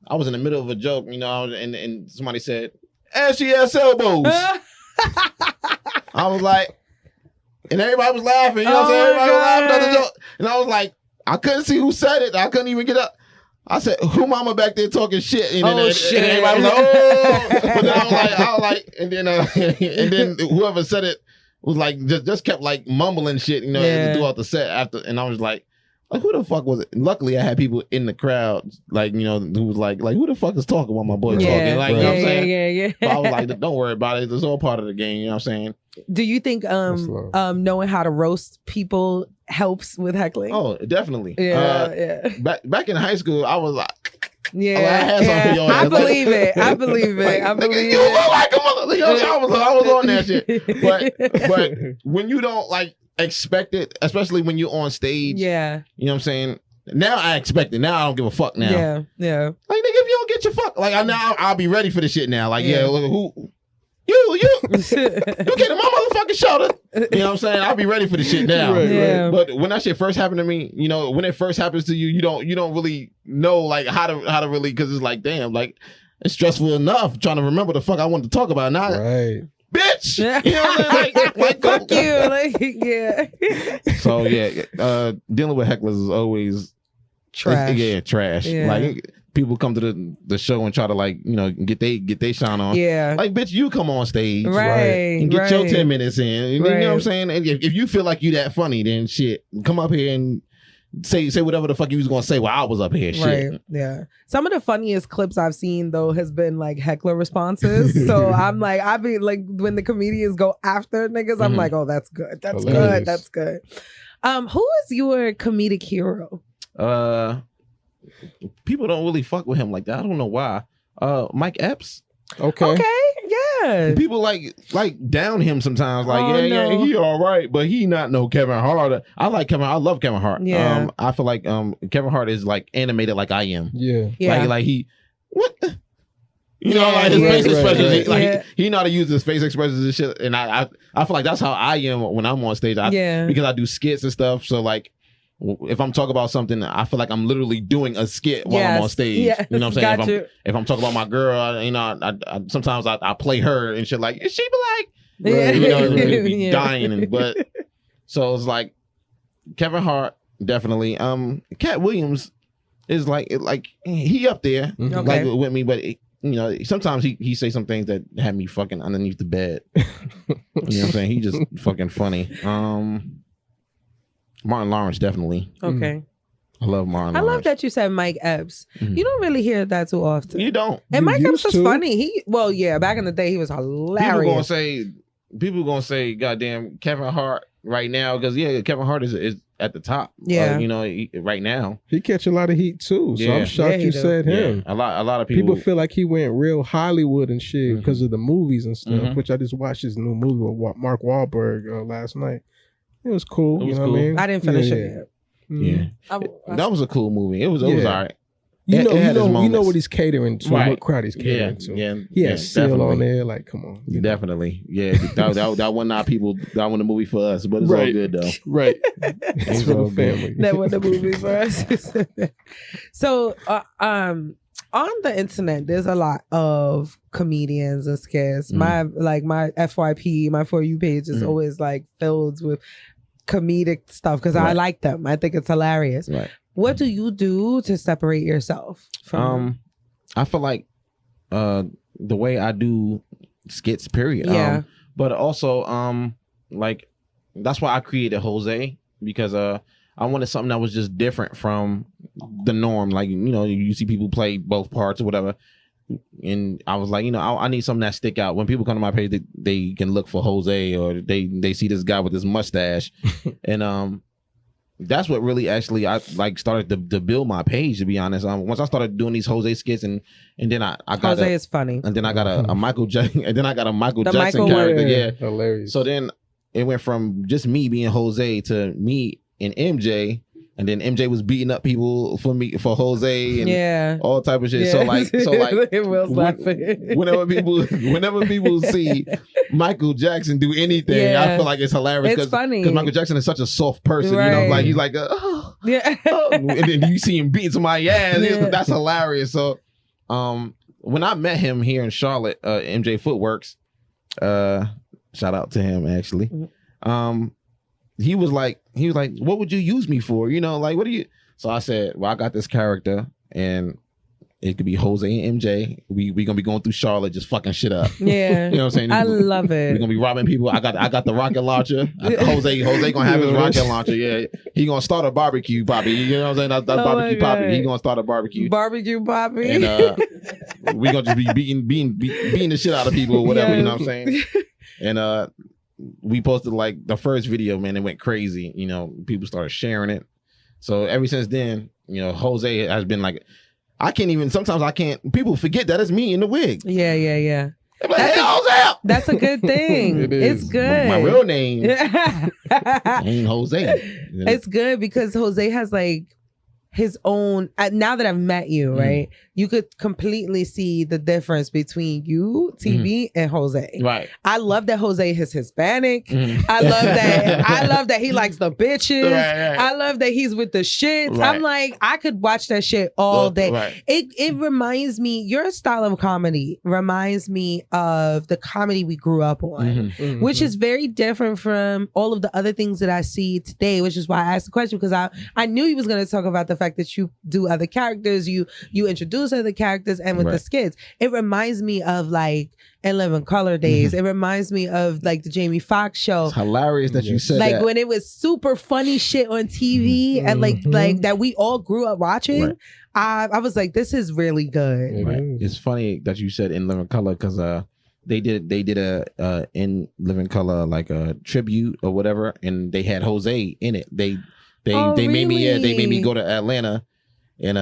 I was in the middle of a joke, and somebody said, ashy ass elbows. I was like, and everybody was laughing. You know what I'm saying? Everybody was laughing at the joke, and I was like, I couldn't see who said it. I couldn't even get up. I said, "Who mama back there talking shit?" And then, shit. And everybody was like, "Oh!" But then I was like, and then whoever said it was like, just kept like mumbling shit, throughout the set after. And I was like, who the fuck was it? Luckily, I had people in the crowd, who was like, who the fuck is talking while my boy talking? Like, you know what I'm saying? Yeah. But I was like, don't worry about it. It's all part of the game. You know what I'm saying? Do you think knowing how to roast people helps with heckling? Oh, definitely. Yeah. Back in high school, I was like, yeah. I had something for your ass. I believe it. I believe it. I believe you it. look like a mother. I was on that shit. But when you don't like expect it, especially when you're on stage, yeah. You know what I'm saying? Now I expect it. Now I don't give a fuck now. Yeah. Like, nigga, if you don't get your fuck, like now I'll be ready for the shit now. Like, look, who? You get in my motherfucking shoulder. You know what I'm saying? I'll be ready for the shit now. Right. But when that shit first happened to me, when it first happens to you, you don't really know like how to really, because it's like, damn, like it's stressful enough trying to remember the fuck I wanted to talk about. Now, bitch, you know what I'm saying? Like fuck you, yeah. So dealing with hecklers is always trash. Trash. Yeah. Like people come to the show and try to get they shine on. Yeah. Like, bitch, you come on stage. Right. And get your 10 minutes in. You know what I'm Right. saying? And if you feel like you that funny, then shit, come up here and say whatever the fuck you was gonna say while I was up here. Shit. Right. Yeah. Some of the funniest clips I've seen though has been like heckler responses. So I'm like, I be like, when the comedians go after niggas, I'm like, oh, that's good. That's Hilarious. good. That's good. Who is your comedic hero? People don't really fuck with him like that. I don't know why. Mike Epps. Okay. Yeah. People like down him sometimes. Like, no. he all right, but he not no Kevin Hart. I like Kevin. I love Kevin Hart. Yeah. I feel like Kevin Hart is like animated like I am. Yeah. Yeah. Like he what? His Yeah, face right, expressions. right. He know how to use his face expressions and shit. And I feel like that's how I am when I'm on stage. Because I do skits and stuff. So like, if I'm talking about something, I feel like I'm literally doing a skit while I'm on stage. Yes. You know what I'm saying? Got you. If I'm talking about my girl, I sometimes I play her and shit. Like, she be like, Yeah. dying. But so it's like Kevin Hart definitely. Cat Williams is like he up there like with me, but sometimes he say some things that have me fucking underneath the bed. You know what I'm saying? He just fucking funny. Martin Lawrence, definitely. Okay. I love Martin I Lawrence. love that you said Mike Epps. You don't really hear that too often. You don't. And Mike Epps was to. funny. Back in the day, he was hilarious. People gonna say, goddamn, Kevin Hart right now, because Kevin Hart is at the top. Yeah. Right now. He catch a lot of heat too. So I'm shocked you said him. Yeah. A lot of people feel like he went real Hollywood and shit because of the movies and stuff, which I just watched his new movie with Mark Wahlberg last night. It was cool. You know what I mean? I didn't finish it yet. Yeah. That was a cool movie. It was all right. You You know what he's catering to, what crowd he's catering to. Yeah, he had Seal on there, like, come on. Definitely. Yeah, that wasn't our people, that wasn't a movie for us, but it's all good though. Right. It's for the family. That wasn't a movie for us. So on the internet, there's a lot of comedians and skits. My FYP, my For You page is always like filled with comedic stuff because I like them. I think it's hilarious. Right. What do you do to separate yourself from I feel like the way I do skits, period. Yeah. But also like that's why I created Jose, because I wanted something that was just different from the norm. Like, you see people play both parts or whatever. And I was like, I need something that stick out. When people come to my page, they can look for Jose, or they see this guy with this mustache. And that's what really actually I like started to build my page, to be honest. Once I started doing these Jose skits and then I got Jose is funny. And then I got a Michael Jackson, and then I got a Michael Jackson character. Yeah. Hilarious. So then it went from just me being Jose to me and MJ. And then MJ was beating up people for Jose and all type of shit. Yeah. So like Will's laughing. whenever people see Michael Jackson do anything, I feel like it's hilarious. It's funny because Michael Jackson is such a soft person. You know, like he's like, oh, and then you see him beating somebody's ass. That's hilarious. So, when I met him here in Charlotte, MJ Footworks, shout out to him actually. He was like, what would you use me for? You know, like, what do you? So I said, well, I got this character and it could be Jose and MJ. We gonna be going through Charlotte, just fucking shit up. Yeah. You know what I'm saying? I love it. We're gonna be robbing people. I got the rocket launcher. Jose gonna have his rocket launcher. Yeah. He gonna start a barbecue, Poppy. You know what I'm saying? That's barbecue Poppy. He gonna start a barbecue. Barbecue Poppy. And we gonna just be beating the shit out of people or whatever, you know what I'm saying? And we posted like the first video, man, it went crazy. You know, people started sharing it. So ever since then, you know, Jose has been like, sometimes I can't, people forget that it's me in the wig. Yeah. Like, hey, Jose! That's a good thing. It's good. My real name ain't Jose. It's good because Jose has like his own, now that I've met you, right? You could completely see the difference between you, TV, and Jose. Right. I love that Jose is Hispanic. I love that he likes the bitches. Right. I love that he's with the shits. Right. I'm like, I could watch that shit all day. Right. It reminds me, your style of comedy reminds me of the comedy we grew up on, which is very different from all of the other things that I see today, which is why I asked the question, because I knew you was going to talk about the fact that you do other characters, you introduce other characters, and with the skits, it reminds me of like In Living Color days. It reminds me of like the Jamie Foxx show. It's hilarious that you said like that. when it was super funny shit on TV and like that we all grew up watching. Right. I was like, this is really good. Right. It's funny that you said In Living Color because they did a In Living Color like a tribute or whatever, and they had Jose in it. They made me go to Atlanta and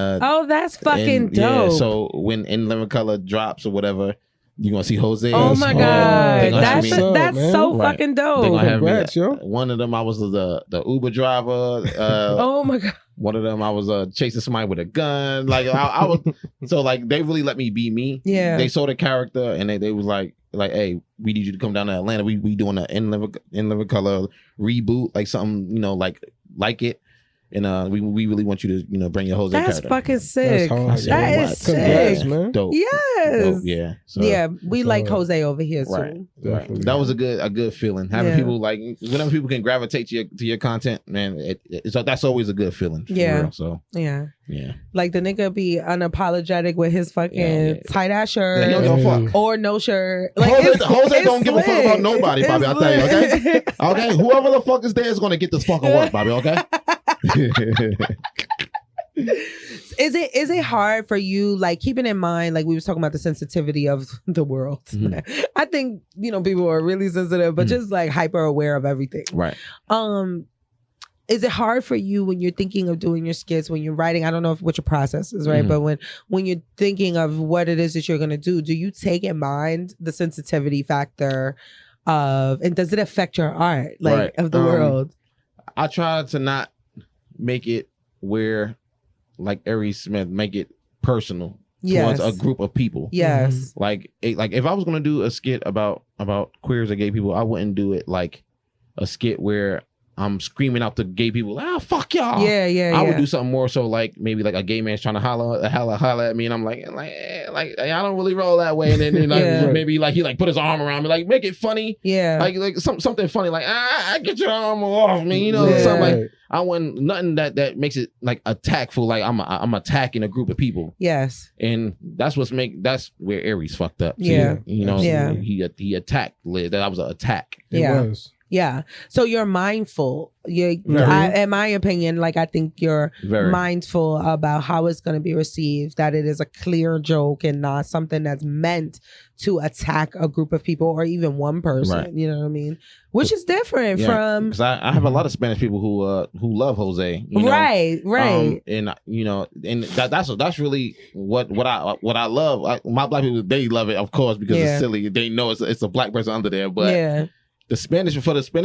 that's fucking dope. Yeah, so when In Living Color drops or whatever, you're gonna see Jose. Oh my god, that's so Right. fucking dope. They're gonna have Congrats, yo. One of them I was the Uber driver. Oh my god. One of them I was chasing somebody with a gun. Like I was so like they really let me be me. Yeah. They saw the character and they was like, hey, we need you to come down to Atlanta. We doing an In Living Color reboot, like something, you know, like it. And we really want you to, bring your Jose That's character. fucking sick. That's hard. That Right. is Congrats, sick. man. Dope. Yes. Dope, yeah. So, Yeah, we That's like hard. Jose over here too. Right. Definitely. That was a good feeling. Having Yeah. people like whenever people can gravitate to your content, man, that's always a good feeling. For Yeah. real. So Yeah. yeah. Like the nigga be unapologetic with his fucking Yeah. tight ass shirt. Yeah, he don't give a fuck. Or no shirt. Like Jose don't give a fuck about nobody, It's Bobby. I'll tell you, okay? lit. Okay, whoever the fuck is there is gonna get this fucking work, Bobby. Okay. Is it hard for you, like keeping in mind, like we was talking about the sensitivity of the world? I think people are really sensitive, but just like hyper aware of everything. Right. Is it hard for you when you're thinking of doing your skits, when you're writing? I don't know what your process is, right? But when you're thinking of what it is that you're gonna do you take in mind the sensitivity factor of, and does it affect your art, like of the world? I try to not make it where, like Aries Smith, make it personal towards a group of people. Yes. Like if I was gonna do a skit about queers or gay people, I wouldn't do it like a skit where I'm screaming out to gay people, fuck y'all. Yeah. I would do something more so like maybe like a gay man's trying to holler at me, and I'm like I don't really roll that way, and then like maybe like he like put his arm around me, like make it funny. Yeah. Like something funny, like get your arm off me, something like. I want nothing that makes it like attackful, like I'm attacking a group of people. Yes. And that's that's where Aries fucked up. Yeah. He attacked Liz. That was an attack. It was. Yeah. So you're mindful. In my opinion, like I think you're mindful about how it's going to be received, that it is a clear joke and not something that's meant to attack a group of people or even one person. Right. You know what I mean? Which is different from, because I have a lot of Spanish people who love Jose. Right. And and that's really what I love. My black people, they love it, of course, because it's silly. They know it's a black person under there, but the Spanish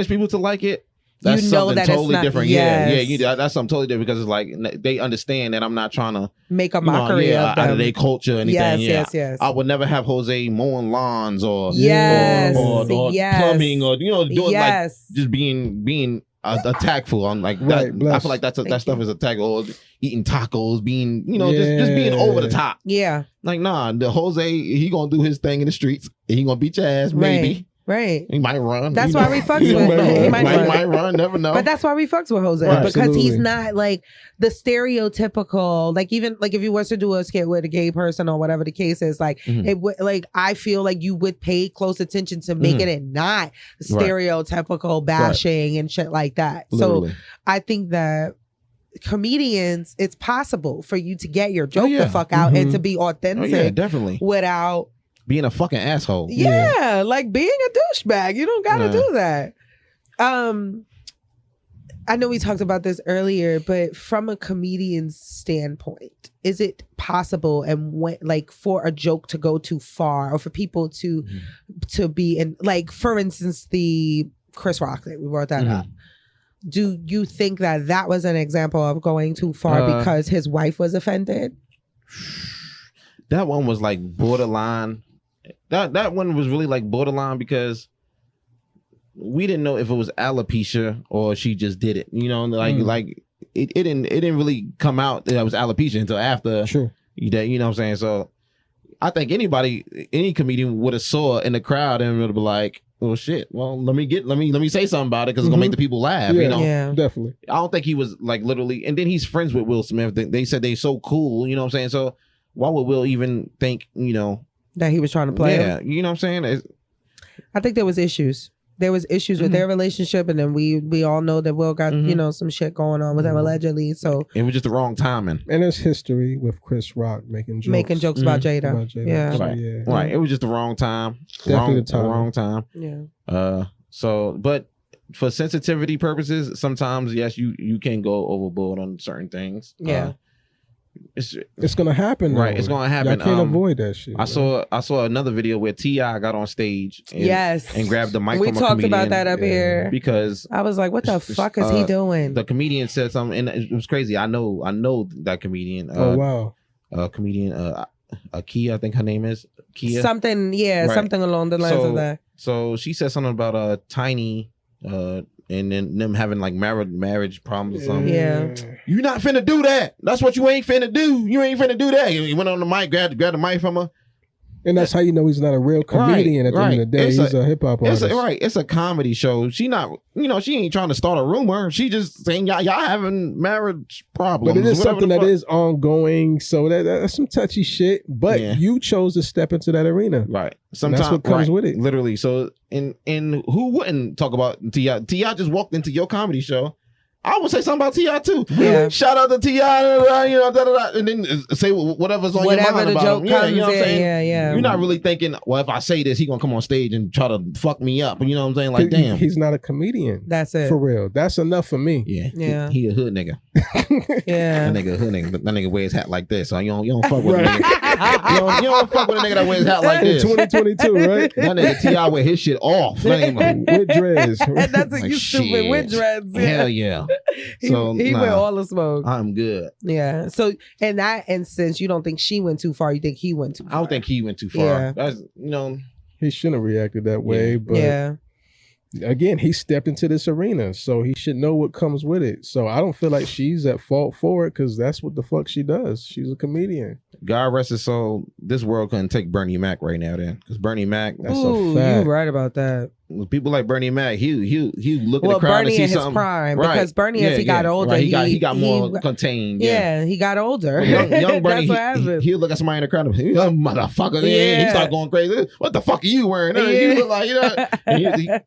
people to like it. That's you know something that totally it's not, different. yes. That's something totally different because it's like they understand that I'm not trying to make a mockery of them. out of their culture or anything. Yes. I would never have Jose mowing lawns or yes, or plumbing or doing like just being attackful. I'm like that. I feel like that stuff is attack or eating tacos, being just being over the top. Yeah, like nah, the Jose he gonna do his thing in the streets. He gonna beat your ass maybe. Right. He might run. That's why we fucks with. He might run. Never know. But that's why we fucks with Jose because he's not like the stereotypical. Like even like if you was to do a skit with a gay person or whatever the case is, like it would like I feel like you would pay close attention to making it not stereotypical bashing and shit like that. Literally. So I think that comedians, it's possible for you to get your joke the fuck out and to be authentic. Definitely. Without being a fucking asshole. Yeah, like being a douchebag. You don't gotta do that. I know we talked about this earlier, but from a comedian's standpoint, is it possible and when like for a joke to go too far or for people to be in like for instance the Chris Rock that we brought that up. Do you think that was an example of going too far because his wife was offended? That one was like borderline. That one was really like borderline because we didn't know if it was alopecia or she just did it. You know, like it didn't really come out that it was alopecia until after. Sure. You know what I'm saying? So I think any comedian would have saw it in the crowd and would have been like, "Well, shit. Well, let me say something about it because it's gonna make the people laugh." Yeah, you know, definitely. I don't think he was like literally. And then he's friends with Will Smith. They said they're so cool. You know what I'm saying? So why would Will even think that he was trying to play him? You know what I'm saying? I think there was issues. There was issues with their relationship, and then we all know that Will got some shit going on with him allegedly. So it was just the wrong timing. And there's history with Chris Rock making jokes about Jada. Yeah, right. It was just the wrong time. Definitely the wrong time. Yeah. So, but for sensitivity purposes, sometimes yes, you can go overboard on certain things. Yeah. It's gonna happen, right? It's gonna happen. Y'all can't avoid that shit. I saw another video where T.I. got on stage and grabbed the mic. We talked about that up here because I was like, "What the fuck is he doing?" The comedian said something, and it was crazy. I know that comedian. Oh wow, comedian. Kia, I think her name is Kia. Something, something along the lines of that. So she said something about Tiny. And then them having like marriage problems or something. Yeah. You not finna do that. That's what you ain't finna do. You ain't finna do that. He went on the mic, grabbed the mic from her. And that's how you know he's not a real comedian at the end of the day. He's a hip hop artist. It's a comedy show. She not, she ain't trying to start a rumor. She just saying y'all having marriage problems. But it is something that is ongoing. So that's some touchy shit. But you chose to step into that arena. Right. Sometimes that's what comes with it. Literally. So and who wouldn't talk about T.I.? T.I. just walked into your comedy show. I would say something about T.I. too. Yeah. Shout out to T.I. And then say whatever's on your mind the about joke him. Comes you know what I'm saying? Yeah. You're not really thinking, well, if I say this, he's gonna come on stage and try to fuck me up. You know what I'm saying? Like, damn, he's not a comedian. That's it for real. That's enough for me. Yeah. He a hood nigga. Yeah. That nigga a hood nigga. That nigga wears hat like this. So you don't fuck with a nigga. You don't fuck with a nigga that wears hat like this. 2022, right? That nigga T.I. wear his shit off. With dreads. That's what you stupid with dreads. Hell yeah. So he went all the smoke. I'm good. Yeah. So in that instance, you don't think she went too far. You think he went too far. I don't think he went too far. Yeah. That's he shouldn't have reacted that way. But again, he stepped into this arena, so he should know what comes with it. So I don't feel like she's at fault for it because that's what the fuck she does. She's a comedian. God rest his soul. This world couldn't take Bernie Mac right now, then, because Bernie Mac. That's a fact. You're right about that. People like Bernie Mac, he look at the crowd Bernie and see in his something. prime, because Bernie as he got older, right. he got more contained. Yeah, he got older. Young Bernie, that's what happened. He'll look at somebody in the crowd and young motherfucker. Yeah. He start going crazy. What the fuck are you wearing? You look like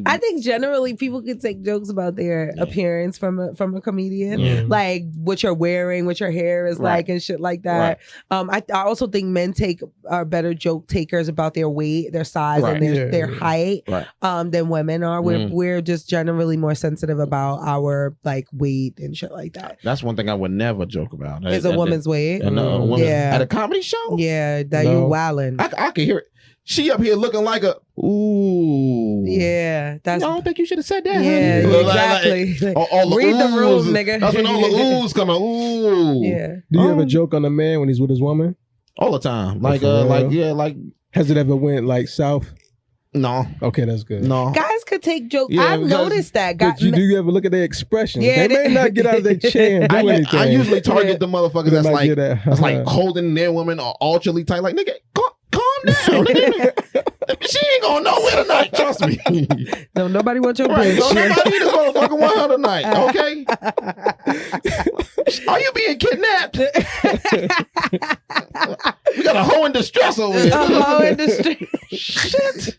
I think generally people can take jokes about their appearance from a comedian, like what you're wearing, what your hair is like, and shit like that. Right. I also think men are better joke takers about their weight, their size, and their height than women are. We're just generally more sensitive about our like weight and shit like that. That's one thing I would never joke about. Is a woman's weight. At a comedy show. Yeah, that you wildin'. I can hear it. She up here looking like a ooh. Yeah, that's. I don't think you should have said that. Yeah, honey. exactly. All the Read the oohs. room, nigga. That's when all the oohs come out. Ooh. Yeah. Do you ever joke on a man when he's with his woman? All the time. Like, For real? like. Has it ever went like south? No. Okay, that's good. No. Guys could take jokes. Yeah, I've because- noticed that. But do you ever look at their expression? Yeah, they may not get out of their chair and do anything. I usually target the motherfuckers that's like, that's like holding their woman ultra tight. Like, nigga, calm down. She ain't going nowhere tonight. Trust me. No, nobody wants your Right. bitch. So nobody this motherfucker want her tonight. Okay. Are you being kidnapped? We got a hoe in distress over here. A hoe in distress. Shit.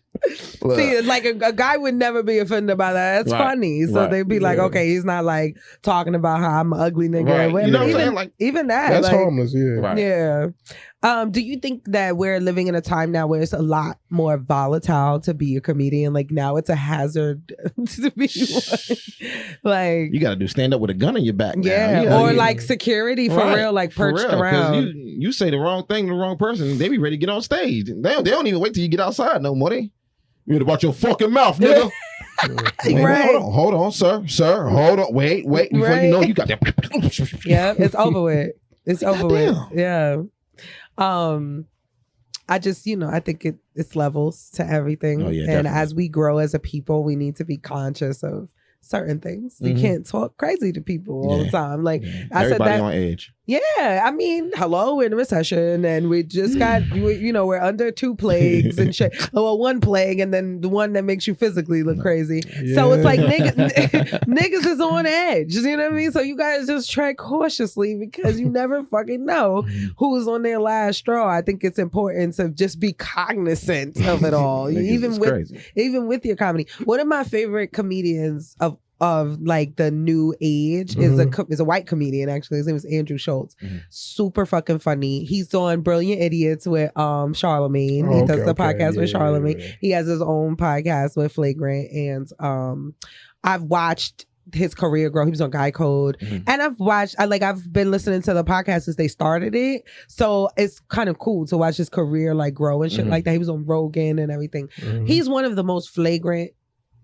Look. See, like a guy would never be offended by that. That's Right. funny. So Right. they'd be like, okay, he's not like talking about how I'm an ugly nigga. Right. But You know what I'm even, saying? Like, even that. That's like, harmless, yeah. Right. Yeah. Do you think that we're living in a time now where it's a lot more volatile to be a comedian? Like now it's a hazard to be one. Like you got to do stand up with a gun in your back. Now. yeah, You gotta- or like security for Right. real, like For perched real, 'cause around. You say the wrong thing to the wrong person, they be ready to get on stage. They don't even wait till you get outside no more. You better watch your fucking mouth, nigga. Wait, Right. hold on, sir, hold on, wait. Before Right. you know, you got that. Yeah, it's over with. It's over with. Goddamn. Yeah. I just, I think it's levels to everything. Oh, yeah, and definitely. as we grow as a people, we need to be conscious of certain things. You Mhm. can't talk crazy to people all the Yeah. time. Like Yeah. I said Everybody that. on edge. Yeah, I mean, hello, we're in a recession, and we just got, we're under 2 plagues and shit. Well, 1 plague, and then the one that makes you physically look crazy. So it's like niggas is on edge. You know what I mean? So you guys just tread cautiously because you never fucking know who's on their last straw. I think it's important to just be cognizant of it all, Niggas even is with crazy. your comedy. One of my favorite comedians of like the new age is a white comedian, actually. His name is Andrew Schultz. Super fucking funny. He's on Brilliant Idiots with Charlemagne. He does the podcast with Charlemagne. Yeah. He has his own podcast with Flagrant, and I've watched his career grow. He was on Guy Code, and I've been listening to the podcast since they started it, so it's kind of cool to watch his career like grow and shit like that. He was on Rogan and everything. He's one of the most flagrant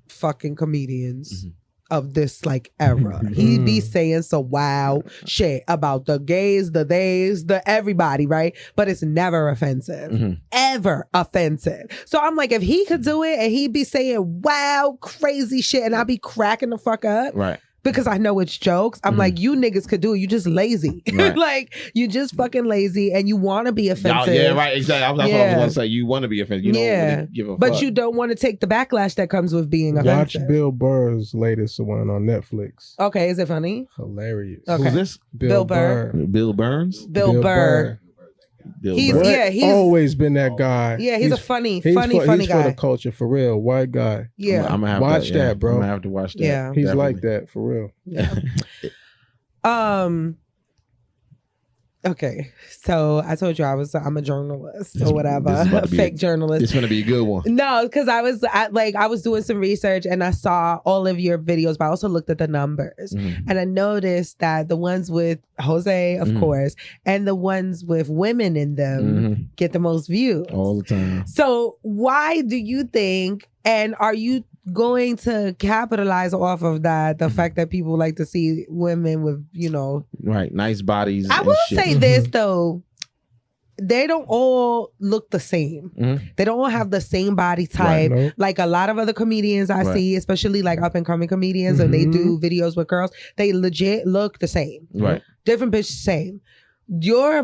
fucking comedians of this like era. He be saying some wild shit about the gays, the theys, the everybody, right? But it's never offensive. Ever offensive. So I'm like, if he could do it and he'd be saying wild, crazy shit and I'd be cracking the fuck up. Right. Because I know it's jokes. I'm like, you niggas could do it. You just lazy. Right. Like, you just fucking lazy and you want to be offensive. Yeah, right, exactly. That's what I was going to say. You want to be offensive. You don't really give a fuck. But you don't want to take the backlash that comes with being Watch offensive. Bill Burr's latest one on Netflix. Okay, is it funny? Hilarious. Okay. Who's this? Bill Burr. Bill Burns? Bill Burr. He's Burr. he's always been that guy. Yeah, he's a funny he's guy. for the culture, for real. White guy. Yeah. I'm gonna have Watch that, that, bro. I'm gonna have to watch that. Yeah. He's Definitely. like that, for real. Yeah. Okay, so I told you I'm a journalist or whatever, this is about to be fake journalist. It's gonna be a good one. No, because I was doing some research and I saw all of your videos, but I also looked at the numbers and I noticed that the ones with Jose, of course, and the ones with women in them get the most views all the time. So why do you think? And are you going to capitalize off of that? The fact that people like to see women with, right, nice bodies. I and will shit. say this though. They don't all look the same. They don't all have the same body type. Right, no. Like a lot of other comedians I see, especially like up and coming comedians, and they do videos with girls, they legit look the same. Right. Different bitch, same. Your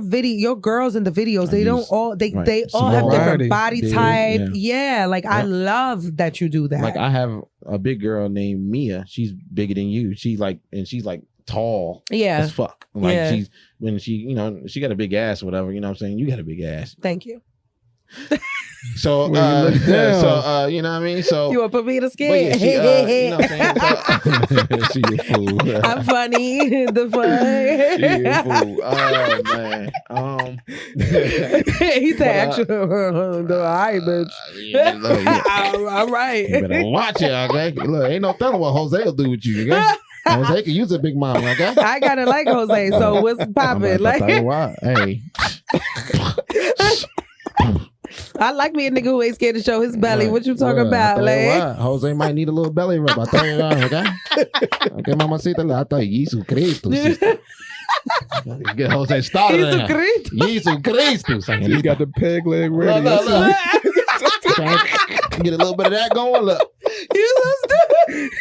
girls in the videos, they all have Small different body. body type. Yeah, like I love that you do that. Like I have a big girl named Mia. She's bigger than you. She's like tall. Yeah. As fuck. Like Yeah. she got a big ass or whatever. You know what I'm saying? You got a big ass. Thank you. So Well, you look down. so you know what I mean? So You want to put me in a but yeah, skit? she, you know what I'm saying? So, she a fool. I'm funny. The She a fun. fool. Oh man. He said, "Actually, the eye, bitch." Yeah, look, yeah. All right. You better watch it, okay? Look, ain't no telling what Jose will do with you, okay? Jose can use a big mama, okay? I gotta like Jose. So what's I'm popping? about to tell you Like, why. Hey. I like me a nigga who ain't scared to show his belly. Right. What you talking Well, about, I tell you like? what, Jose might need a little belly rub. I tell you that, okay? Okay, mamacita, I thought Jesus Cristo, sister. Get Jose started Jesus there. Cristo. Jesus Cristo. He got the peg leg ready. Look. Get a little bit of that going. Look. You so stupid.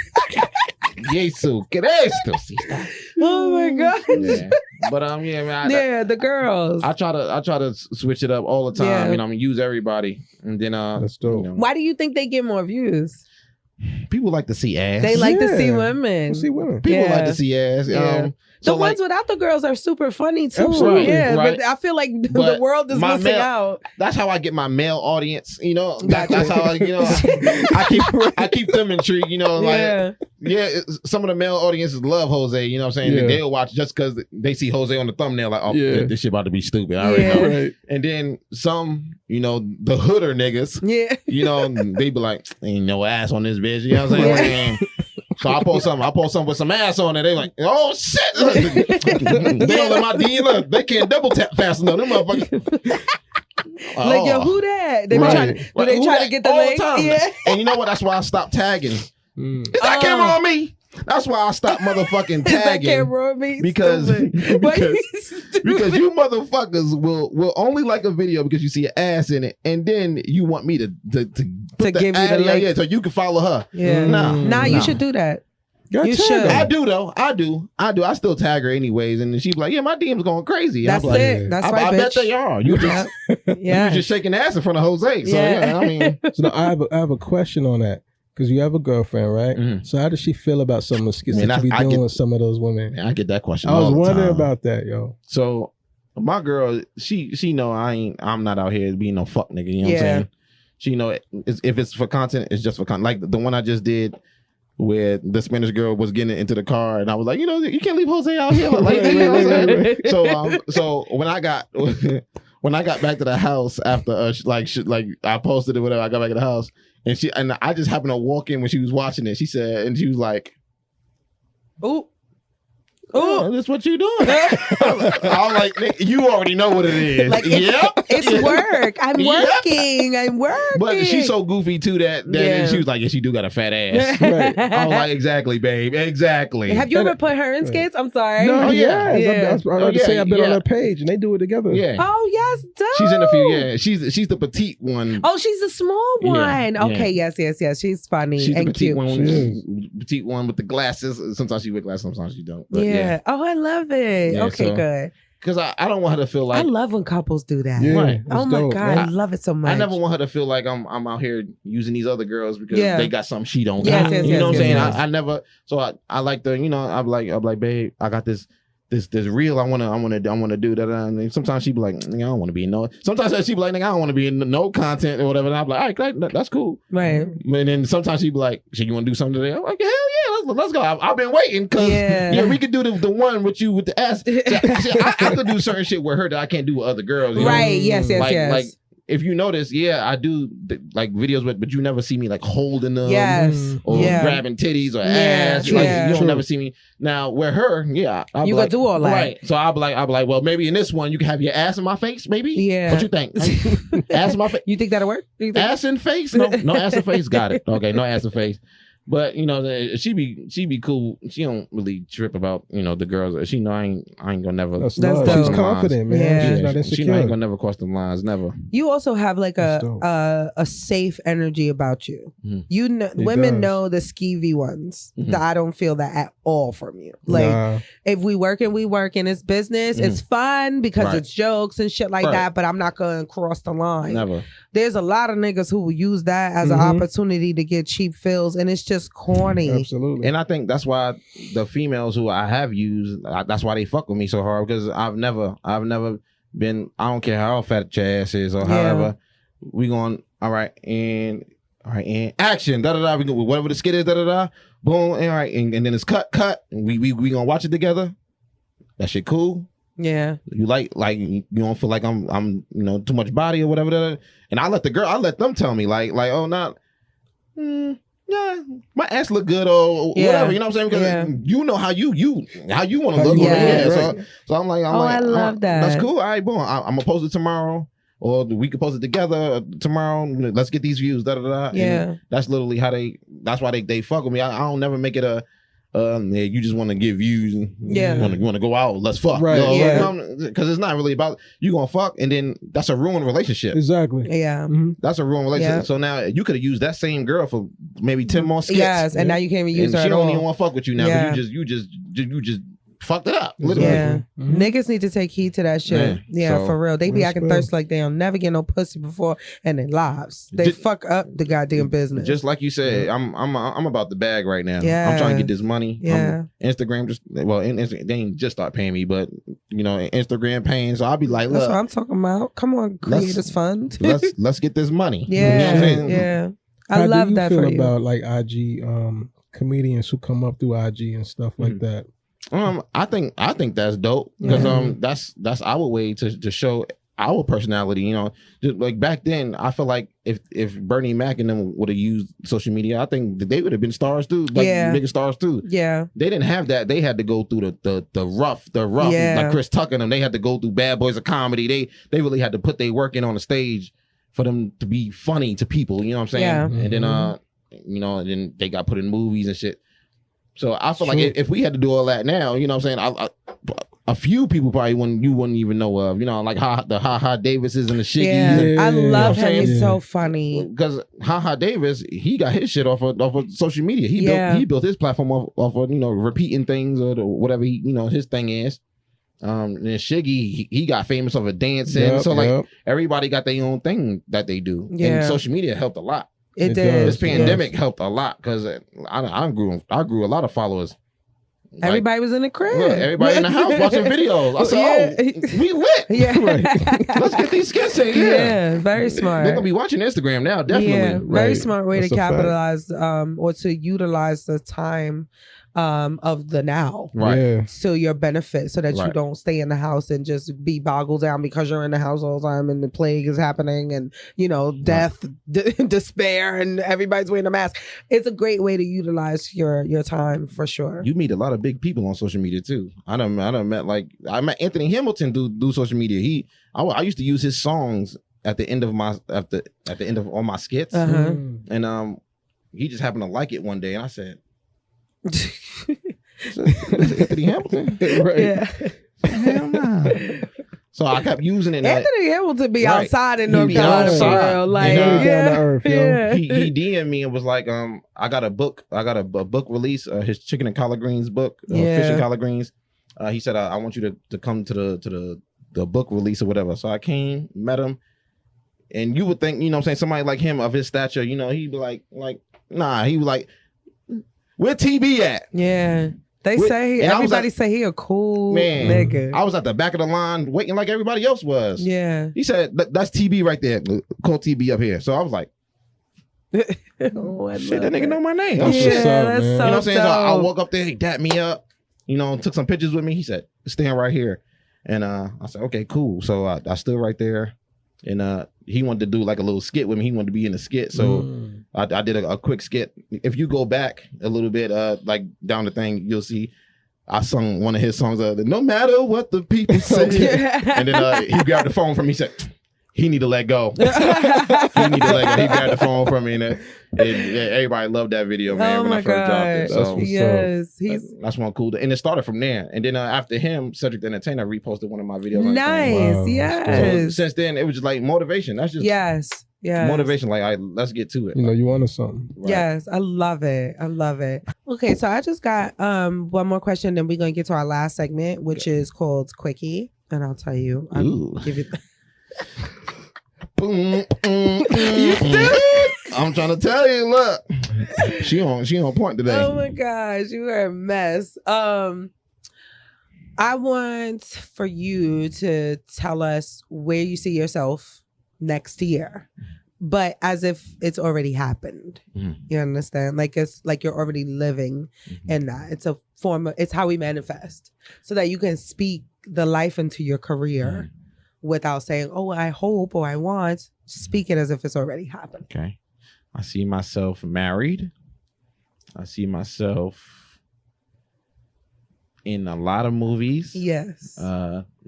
Jesus Cristo, sister. Oh my god. Yeah. But yeah, man. Yeah, the girls. I try to switch it up all the time. Yeah. You know, I mean, use everybody, and then That's dope. you know, Why do you think they get more views? people like to see ass. They like to see Yeah. women. See women. People Yeah. like to see ass. Yeah. So The ones without the girls are super funny too. Absolutely. Yeah, Right. but I feel like the But world is my missing male- out. that's how I get my male audience. You know, Gotcha. that's how I keep them intrigued. You know, like some of the male audiences love Jose. You know what I'm saying? Yeah. They'll watch just because they see Jose on the thumbnail. Like, oh, Yeah. this shit about to be stupid. I already Yeah. know. Right. And then some, you know, the hooder niggas. Yeah. You know, they be like, ain't no ass on this bitch. You know what I'm saying? So I post something with some ass on it. They like, oh shit! Look. They don't let my D look. They can't double tap fast enough. Them motherfuckers. Like, yo, who that? They be Right. trying to, do they Who try that? to get the All link? time. Yeah. And you know what? That's why I stopped tagging. Mm. Is that camera on me? That's why I stopped motherfucking Is that tagging. camera on me? Because- Stupid. Why because- you stupid? Because you motherfuckers will only like a video because you see an ass in it, and then you want me to put To the give you ad the in, link. yeah, so you can follow her. Yeah. Nah. You should do that. Got You tag should. them. I do though. I do. I still tag her anyways, and she be like, "Yeah, my DM's going crazy." That's I'm like, it. That's I right, bet bitch. they are. You just Yeah. you just shaking ass in front of Jose. So Yeah. yeah, I mean, So now I have a question on that because you have a girlfriend, right? Mhm. So how does she feel about some of the skits Man, that you be I doing get- with some of those women? man, I get that question. I was all the wondering time. about that, yo. So my girl, she know I'm not out here being no fuck nigga. You know what I'm Yeah. saying? She know if it's for content, it's just for content. Like the one I just did, where the Spanish girl was getting into the car, and I was like, you know, you can't leave Jose out here like that. You know what I'm saying? So when I got back to the house after like I posted it, whatever, I got back to the house, and I just happened to walk in when she was watching it. She said, and she was like, Ooh. "Oh, Ooh. that's what you doing?" I was like, "Nigga, you already know what it is." Like, it's work. I'm working. I'm working. But she's so goofy too that Yeah. she was like, "Yeah, she do got a fat ass." Right. I was like, "Exactly, babe. Exactly." Have you ever put her in skits? I'm sorry. No, Oh, yeah. yeah. I was about to yeah, say I've been on yeah. her page and they do it together. Yeah. Oh yes, dope. She's in a few. Yeah, she's the petite one. Oh, she's the small Yeah, one. yeah. Okay, yes. She's funny She's the and petite cute. one. Petite one with the glasses. Sometimes she wear glasses. Sometimes she don't. But Yeah. Oh, I love it. Yeah, okay, so- good. Because I don't want her to feel I like love when couples do that. Yeah, Right. that's Oh my dope, god, man. I love it so much. I never want her to feel like I'm out here using these other girls because Yeah. they got something she don't Yes, got. yes, you know what I'm yes, saying? yes. I never. So I like the, you know, I'm like, babe, I got this reel I wanna do that. And sometimes she be like, nigga, I don't want to be in no. Sometimes she be like, nigga, I don't want to be in no content or whatever. And I'm like, all right, that's cool. Right. And then sometimes she be like, so you want to do something today? I'm like, hell yeah, let's go. I've been waiting because Yeah. we could do the one with you with the ass. See, I could do certain shit with her that I can't do with other girls. You know? Right. Yes. Yes. Like, yes. like if you notice, yeah, I do like videos with, but you never see me like holding them. Yes. Or Yeah. grabbing titties or Yeah, ass. Like, yeah. you don't True. never see me. Now, with her, yeah. I'll You be gonna like, do all that. Right. So I'll be like, well, maybe in this one, you can have your ass in my face, maybe? Yeah. What you think? Ass in my face? You think that'll work? You think- Ass in face? No ass in face. Got it. Okay, no ass in face. But you know, she be cool. She don't really trip about, you know, the girls. She know I ain't gonna never. That's That's love. dope. She's confident, man. Yeah. She's not She know I insecure. ain't gonna never cross the lines. Never. You also have like That's dope. a safe energy about you. Mhm. You know, It women does. know the skeevy ones. Mhm. That I don't feel that at all from you. Like Nah. if we work and it's business. It's fun because Right. it's jokes and shit like Right. that. But I'm not gonna cross the line. Never. There's a lot of niggas who will use that as an Mhm. opportunity to get cheap fills, and it's just corny. Absolutely. And I think that's why the females who I have used, that's why they fuck with me so hard, because I've never been. I don't care how fat your ass is or however. We going all right and action. Da da da. We go whatever the skit is. Da da da. Boom. And all right. And then it's cut. And we gonna watch it together. That shit cool. Yeah. You like you don't feel like I'm you know too much body or whatever. Da, da. And I let them tell me like oh not. Yeah, my ass look good or Yeah. whatever. You know what I'm saying? Because Yeah. you know how you want to How look. you wanna Yeah. look, So I'm like, Oh, I love that. That's cool. All right, boom. I'm gonna post it tomorrow. or we could post it together tomorrow. Let's get these views. Da da da. Yeah. And that's literally how that's why they fuck with me. I don't never make it a. Yeah, you just want to give views. And Yeah. You want to go out. Let's fuck. Right. Because it's not really about you gonna fuck, and then that's a ruined relationship. Exactly. Yeah. Mhm. That's a ruined relationship. Yeah. So now you could have used that same girl for maybe 10 more skits. Yes, and now you can't even use and her she at don't all. even want to fuck with you now. Yeah. But you just fucked it up. Literally. Yeah. Mhm. Niggas need to take heed to that shit. Man, Yeah, so- for real. They be acting Respect. thirsty like they don't never get no pussy before in their lives. They Just- fuck up the goddamn business. Just like you said, I'm about the bag right now. Yeah. I'm trying to get this money. Yeah. Instagram they ain't just start paying me, but Instagram paying. So I'll be like, That's look, what I'm talking about. Come on, Let's- Creators Fund. let's get this money. Yeah, You know what I'm saying? yeah. I How love do you that feel for you. about like IG comedians who come up through IG and stuff like that? I think that's dope because Yeah. that's our way to show our personality. Just like back then, I feel like if Bernie Mac and them would have used social media, I think they would have been stars too, like Yeah. bigger stars too. Yeah, They didn't have that. They had to go through the rough, Yeah. like Chris Tucker and them. They had to go through Bad Boys of Comedy. They really had to put their work in on the stage for them to be funny to people. You know what I'm saying? Yeah. And then and then they got put in movies and shit. So I feel like if we had to do all that now, you know what I'm saying? A few people probably wouldn't even know of, like the Ha Ha Davises and the Shiggies. yeah. Yeah. I love You know what I'm him. He's saying? so funny. Because Ha Ha Davis, he got his shit off of social media. Yeah. He built his platform off of repeating things or whatever his thing is. And then Shiggy, he got famous off of dancing. Yep, So like yep. everybody got their own thing that they do. Yeah. And social media helped a lot. It It did. does. This pandemic helped a lot because I grew a lot of followers. Like, Everybody was in the crib. look, everybody in the house watching videos. I said, Yeah. we lit. Yeah. Let's get these skits in. Yeah, very smart. They're gonna be watching Instagram now, definitely. Yeah, very Right. smart way That's to a fact. capitalize or to utilize the time of the now Right. Yeah. to your benefit so that you Right. don't stay in the house and just be boggled down because you're in the house all the time and the plague is happening and death, despair, and everybody's wearing a mask. It's a great way to utilize your time for sure. You meet a lot of big people on social media too. I done met Anthony Hamilton do social media. I used to use his songs at the end of all my skits, Uh-huh. and he just happened to like it one day, and I said, Anthony Hamilton. Right. Yeah. Hell nah. So I kept using it. Anthony Hamilton be Right. outside in He North be Carolina for outside. real. Like, And, Down to earth, yo. yeah. He DM'd me and was like, I got a book release, his chicken and collard greens book, fish Yeah. and collard greens. He said, I want you to come to the book release or whatever. So I came, met him, and you would think, what I'm saying, somebody like him of his stature, he'd be like, nah, he was like, where TB at? Yeah. They Wait, say and I was everybody like- say he a cool Man, nigga. I was at the back of the line waiting like everybody else was. Yeah. He said, that's TB right there. Call TB up here. So I was like, Oh, I shit, love that nigga it. know my name. Yeah, Oh, shit. what's up, that's man. so You You know what I'm saying? So I dope. woke up there, he dapped me up, took some pictures with me. He said, stand right here. And I said, okay, cool. So I stood right there, and he wanted to do like a little skit with me. He wanted to be in the skit. So I did a quick skit. If you go back a little bit, like down the thing, you'll see I sung one of his songs, No Matter What the People Say. And then he grabbed the phone from me. He said, he need to let go. He need to let go. He grabbed the phone from me, and everybody loved that video, man, Oh when my I first dropped it. God. So That's what's Yes. He's that's one cool. And it started from there. And then after him, Cedric the Entertainer reposted one of my videos. on his thing. nice. Wow. So Yes. since then, it was just like motivation. That's just Yes. Yes. motivation. Like, all right, let's get to it. You wanted something. Right. Yes, I love it. I love it. Okay, so I just got one more question, then we're gonna get to our last segment, which is called Quickie, and I'll tell you. I'll Ooh. give you. Boom, I'm trying to tell you. Look, she on point today. Oh my gosh, you are a mess. I want for you to tell us where you see yourself next year, but as if it's already happened. Mhm. You understand? Like it's like you're already living in that. It's a form of, it's how we manifest so that you can speak the life into your career without saying, oh, I hope or I want. Speak it as if it's already happened. Okay. I see myself married. I see myself in a lot of movies. Yes.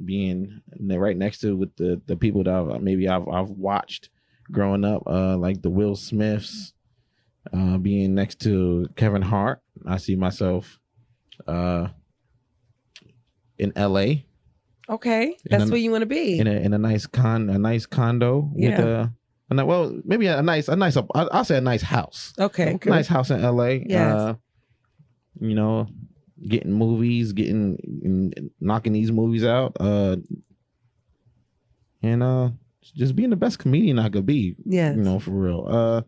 Being right next to with the people that I've watched growing up, like the Will Smiths, being next to Kevin Hart. I see myself in LA. Okay, that's where you want to be. In a nice condo Yeah. with maybe a nice I'll say a nice house. Okay. Nice house in LA. Yes. You know, getting movies, knocking these movies out, and just being the best comedian I could be. Yes. You know, for real.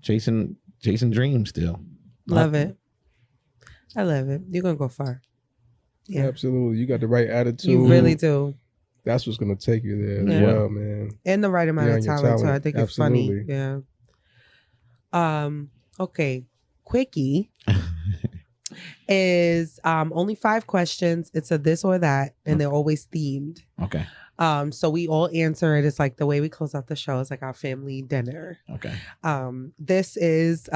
Chasing dreams still. Love it. I love it. You're gonna go far. Yeah. Absolutely. You got the right attitude. You really do. That's what's gonna take you there as Yeah. well, man. And the right amount of Beyond your talent, so I talent. think it's Absolutely. funny. Yeah. Okay. Quickie is only 5 questions. It's a this or that, and they're always themed. Okay. So we all answer it. It's like the way we close out the show. It's like our family dinner. Okay. This is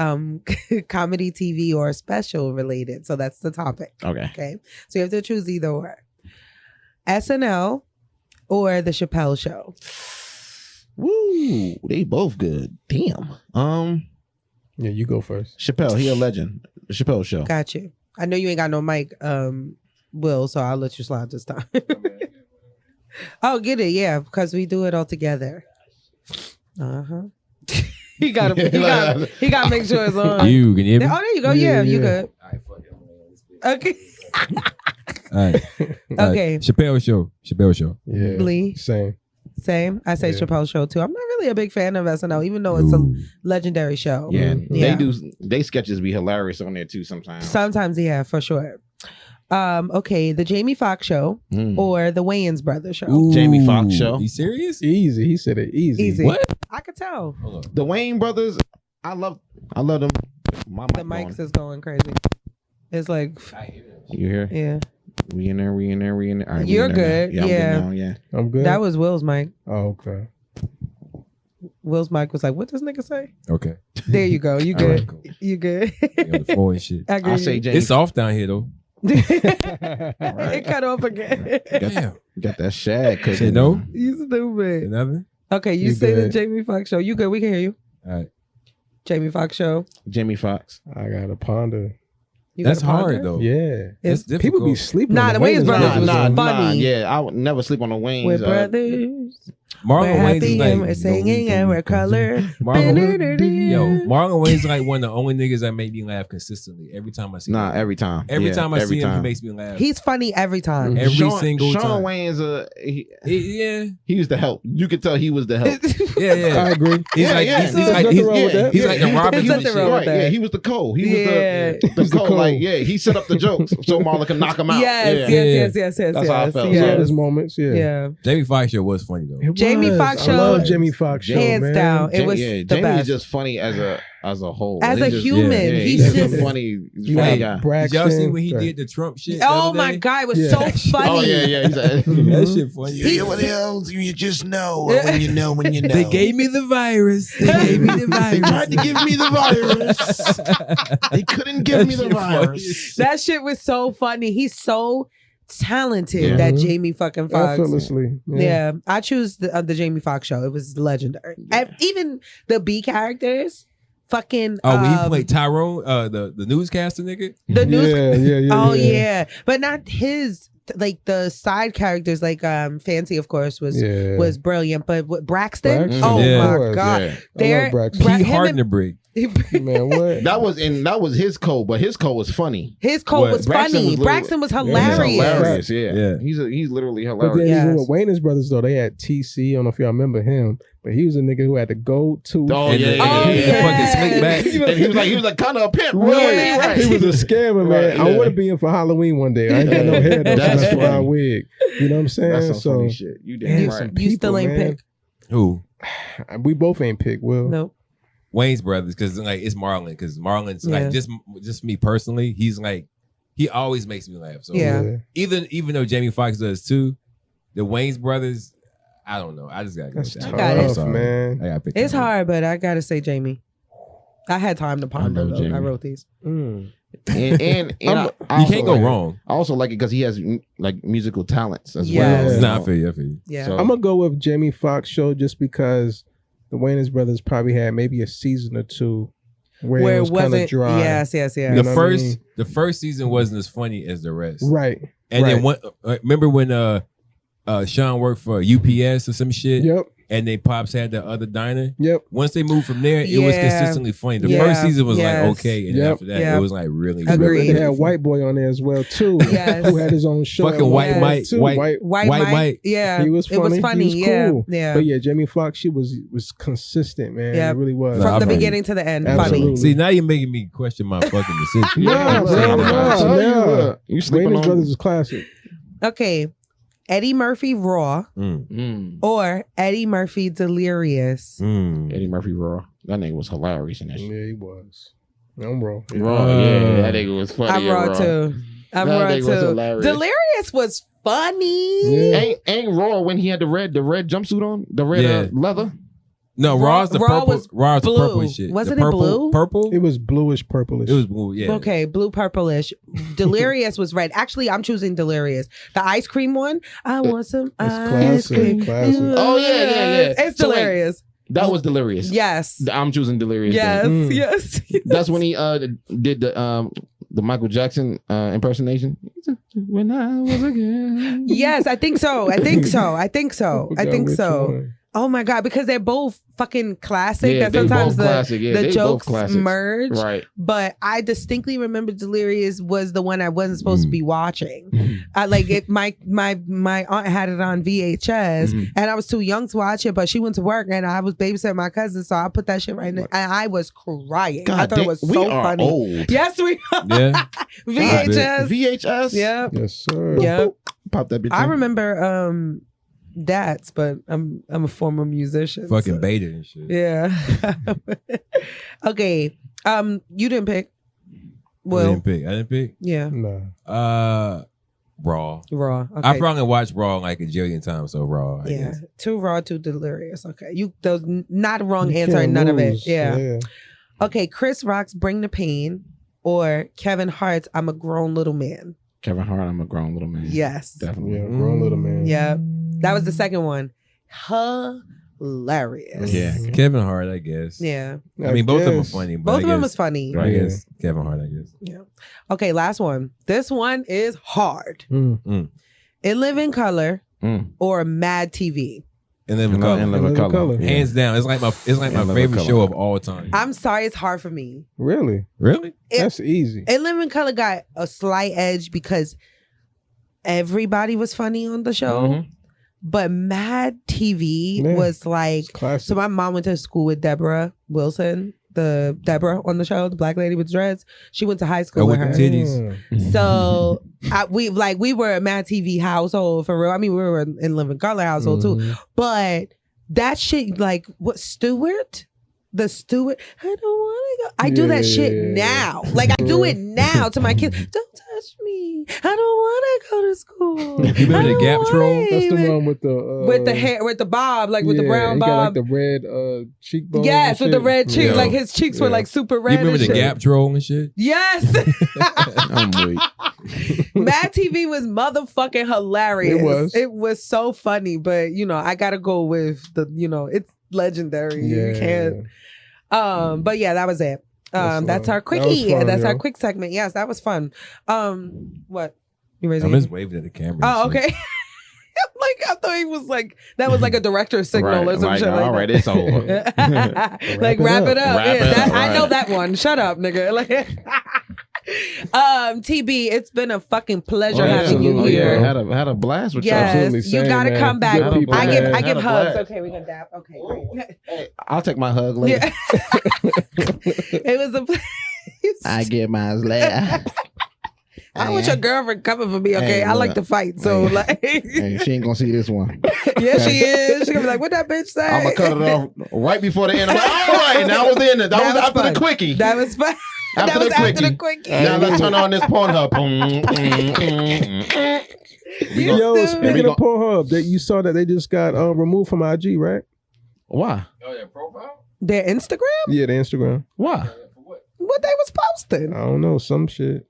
comedy, TV, or special related. So that's the topic. Okay. Okay. So you have to choose either or. SNL or the Chappelle Show. Woo! They both good. Damn. Yeah, you go first. Chappelle, he a legend. The Chappelle Show. Got you. I know you ain't got no mic, Will, so I'll let you slide this time. Oh, get it, yeah, because we do it all together. He got to make sure it's on. You can hear me? Oh, there you go. Yeah, you good. Okay. All right. Okay. Chappelle Show. Yeah. Lee. Same. I say Yeah. Chappelle Show too. I'm not really a big fan of SNL, even though it's a Ooh. legendary show. Yeah, Yeah. they sketches be hilarious on there too sometimes. Sometimes, yeah, for sure. Okay, the Jamie Foxx Show or the Wayans Brothers Show. Ooh. Jamie Foxx Show. You serious? Easy. He said it easy. Easy. What? I could tell. Hold on. The Wayne brothers, I love them. My The mics is going crazy. It's like, You hear? yeah. We in there. All right, we You're in there good, now. yeah. I'm good now, yeah. I'm good. That was Will's mic. Oh, okay. Will's mic was like, what does nigga say? Okay. There you go. You All right, good. cool. You good. You on the floor and shit. I agree. I say Jamie. It's soft down here though. It cut off again. Damn. Got that shag cooking. Say no? You stupid. Nothing? Okay, you You say the good. Jamie Foxx Show. You good? We can hear you. All right. Jamie Foxx Show. Jamie Foxx. I got to ponder. You That's got a hard partner? though. Yeah. It's It's- difficult. People be sleeping. Nah, on the Wayans brothers was brothers. funny. Yeah, I would never sleep on the Waynes. We're brothers. Marlon We're Wayans is happy like and we're singing and we're color. Marlon Wayans is like one of the only niggas that make me laugh consistently every time I see him. every time. Every Yeah, time I see him, he time. makes me laugh. He's funny every time. Every single Sean time. Wayne's Yeah. he was the help. You could tell he was the help. Yeah. I agree. He's Yeah, like yeah. he's There's like nothing he's, wrong with that. he's like the Robin There's Hood nothing shit. wrong with Right, that. yeah, he was the Cole. He Yeah. was the Cole. Cole. Like, yeah, he set up the jokes so Marlon can knock him out. Yes, yeah. yes. That's how I felt. He had Yes. his moments. Yeah. Yeah. Jamie Foxx show was funny though. It Jamie was. Foxx I show. love Jamie Foxx show, Hands man. down. It was yeah, the Jamie best. is just funny as a whole. As He a just- human. yeah, He's he's just. a funny You guy. got Did Braxton. y'all see when he Right. did the Trump shit? the Oh other my day? God. It was Yeah. so funny. Oh yeah. He's a, That shit funny. He's- what else? You just know when you know when you know. They gave me the virus. They gave me the virus. They tried to give me the virus. They couldn't give me the That shit funny virus. as shit. That shit was so funny. He's so talented, Yeah. that Jamie fucking Foxx. Effortlessly. Yeah, I choose the Jamie Foxx show. It was legendary. And even the B characters, fucking. Oh, when he played Tyrone, the newscaster nigga. the news. Yeah. Oh yeah, but not his. Like the side characters, like Fancy, of course, was brilliant. But what, Braxton? Braxton, Oh yeah. my God, Yeah. I love they're Braxton. He him hardened the and- brick. Man, what? That was his code, but his code was funny. his code What? was funny. Braxton was He's hilarious. hilarious. Yeah. Yeah. He's literally But hilarious. then Yes. even with Wayne's brothers though, they had TC. I don't know if y'all remember him, but he was a nigga who had the gold tooth. Oh And yeah, the- Oh, and the yeah. fucking slick back. And he was like kind of a pimp. Right. Right. He was a scammer, man. Right, I yeah. want to be in for Halloween one day. I ain't got no hair though. That's That's why I funny. wig. You know what I'm saying? That's some So funny shit. You man, did some right. You still people, ain't man. pick. Who? We both ain't pick. Will. No. Wayne's brothers, because like it's Marlon, because Marlon's Yeah. like just me personally, he's like he always makes me laugh. So Yeah. even though Jamie Foxx does too, the Wayne's brothers, I don't know. I just gotta go That's with that. I got it. I'm sorry. man. I gotta pick It's that one. hard, but I gotta say Jamie. I had time to ponder know those. I Jamie. wrote these. and You I can't also go like it. wrong. I also like it because he has like musical talents as Yes. well. you Nah, I know? feel you. I feel you. Yeah. So- I'm gonna go with Jamie Foxx show just because the Wayans brothers probably had maybe a season or two where it was kind of wasn't dry. Yes. You The know what I first mean? the first season wasn't as funny as the rest. Right. And right. then one remember when Sean worked for UPS or some shit, Yep. and they pops had the other diner. Yep. Once they moved from there, it was Yeah. consistently funny. The Yeah. first season was Yes. like okay, and then Yep. after that, Yep. it was like really, Agreed. really, They really had funny. White Boy on there as well too. Yes. Who had his own show. Fucking at one White Yes. point, Mike, too. White Mike. Yeah. He was It was funny. funny. He was Yeah. cool. Yeah. But yeah, Jamie Foxx, she was consistent, man. Yeah. It really was. Nah, From I the feel you. beginning to the end. Absolutely. Funny. See, now you're making me question my fucking decision. Nah, I'm bro, saying, nah, tell you nah. what, you sleeping Wayans on brothers is classic. Okay. Eddie Murphy Raw or Eddie Murphy Delirious. Eddie Murphy Raw. That nigga was hilarious in that shit. Yeah, he was. I'm wrong. Raw, yeah, that nigga was funny. I'm in raw too. I'm That raw nigga was too. hilarious. Delirious was funny. Yeah. Ain't Raw when he had the red jumpsuit on, the red Yeah. leather. No, Raw's the Raw purple. was Raw's the blue. purple and shit. Wasn't The it blue? Purple. It was bluish, purplish. It was blue. Yeah. Okay, blue purplish. Delirious was red. Actually, I'm choosing Delirious. The ice cream one. I want some ice classic, cream. classic. Oh, yeah. It's So, wait, Delirious. That was Delirious. Yes. I'm choosing Delirious. Yes. then. Yes. That's when he did the Michael Jackson impersonation. When I was a girl. Yes, I think so. I think so. I think so. I forgot think which so. one. Oh my god, because they're both fucking classic. Yeah, That they sometimes both classic. Yeah, the they both jokes classics. merge. Right. But I distinctly remember Delirious was the one I wasn't supposed to be watching. Mhm. I like it. My aunt had it on VHS, Mhm. and I was too young to watch it. But she went to work, and I was babysitting my cousin, so I put that shit right in. And I was crying. I thought it was we so are funny. old. Yes, we Yeah. VHS. VHS. Yep. Yes, sir. Yep. Pop that bitch. I in. remember that's, but I'm a former musician. Fucking so- beta and shit. Yeah. Okay. You didn't pick. I Well, didn't pick. I didn't pick. yeah. Nah. Raw. Raw. Okay. I probably watched Raw like a jillion times, so Raw. I yeah. guess. Too raw, too delirious. Okay. You those not a wrong You answer, can't none of it. lose. Yeah. Okay. Chris Rock's Bring the Pain or Kevin Hart's I'm a Grown Little Man. Kevin Hart. I'm a grown little man. Yes. Definitely. Yeah, grown little man. Yeah. That was the second one. Hilarious. Yeah. Kevin Hart, I guess. Yeah. I mean, both of them are guess. funny. But Both I of them guess- was funny. I Yeah. guess Kevin Hart. I guess. Yeah. Okay, last one. This one is hard. Mm. In Living Color Mm. or Mad TV. And then And color. Live in Living Color. Color. Yeah. Hands down, it's like my And Live in favorite Color. show of all time. I'm sorry, it's hard for me. Really? Really? That's easy. In Living Color got a slight edge because everybody was funny on the show. Mhm. But Mad TV Yeah. was like, It's classic. so my mom went to school with Deborah Wilson, the Deborah on the show, the black lady with dreads. She went to high school Oh, with with her. the titties. Mm. So we were a Mad TV household for real. I mean, we were in Living Color household too. Mhm. But that shit, like what Stewart? The Stewart, I don't want to go. I do that shit Yeah. now. Like I do it now to my kids. Don't touch me. I don't want to go to school. You remember I the don't Gap wanna troll? That's the even- one with the with the hair, with the bob, like with the yeah, brown he got bob. like the red cheekbones. Yes, and with the shit. red cheeks. Yeah. Like his cheeks were Yeah. like super red. You remember and the shit. Gap troll and shit? Yes. I'm weak. Mad TV was motherfucking hilarious. It was. It was so funny, but I gotta go with the, it's legendary. Yeah. You can't. But yeah, that was it. That's our That was quickie. fun, That's our yo. quick segment. Yes, that was fun. What? You raising I'm your just waving at the camera. Oh, and shit. okay. Like I thought he was like that was like a director's signal or Right, some like, shit like all right, that. it's over. Like wrap it up. Wrap Yeah, it up, I know right. that one. Shut up, nigga. Like, TB, it's been a fucking pleasure Oh, yeah. having you Oh, here. yeah. Had a blast with Yes, Absolutely you same, gotta man. come back. Good people, I man. give Had a hugs. blast. Okay, we can dap. Okay, great. y'all. I'll take my hug later. Yeah. It was a I get mine later. I want your girlfriend coming for me, okay? Hey, I like look. to fight, so Hey. like, Hey, she ain't gonna see this one. yeah, she is. She gonna be like, "What that bitch say?" I'm gonna cut it off right before the end. I'm like, all right, now was the end. That was after fun. the quickie. That was fun. After That was the after quickie. the quickie. Now let's turn on this Pornhub. We You Yo, stupid. speaking of Pornhub, that you saw that they just got removed from IG, right? Why? Oh, yeah, profile? Their Instagram? Yeah, the Instagram. Why? What they was posting? I don't know, some shit.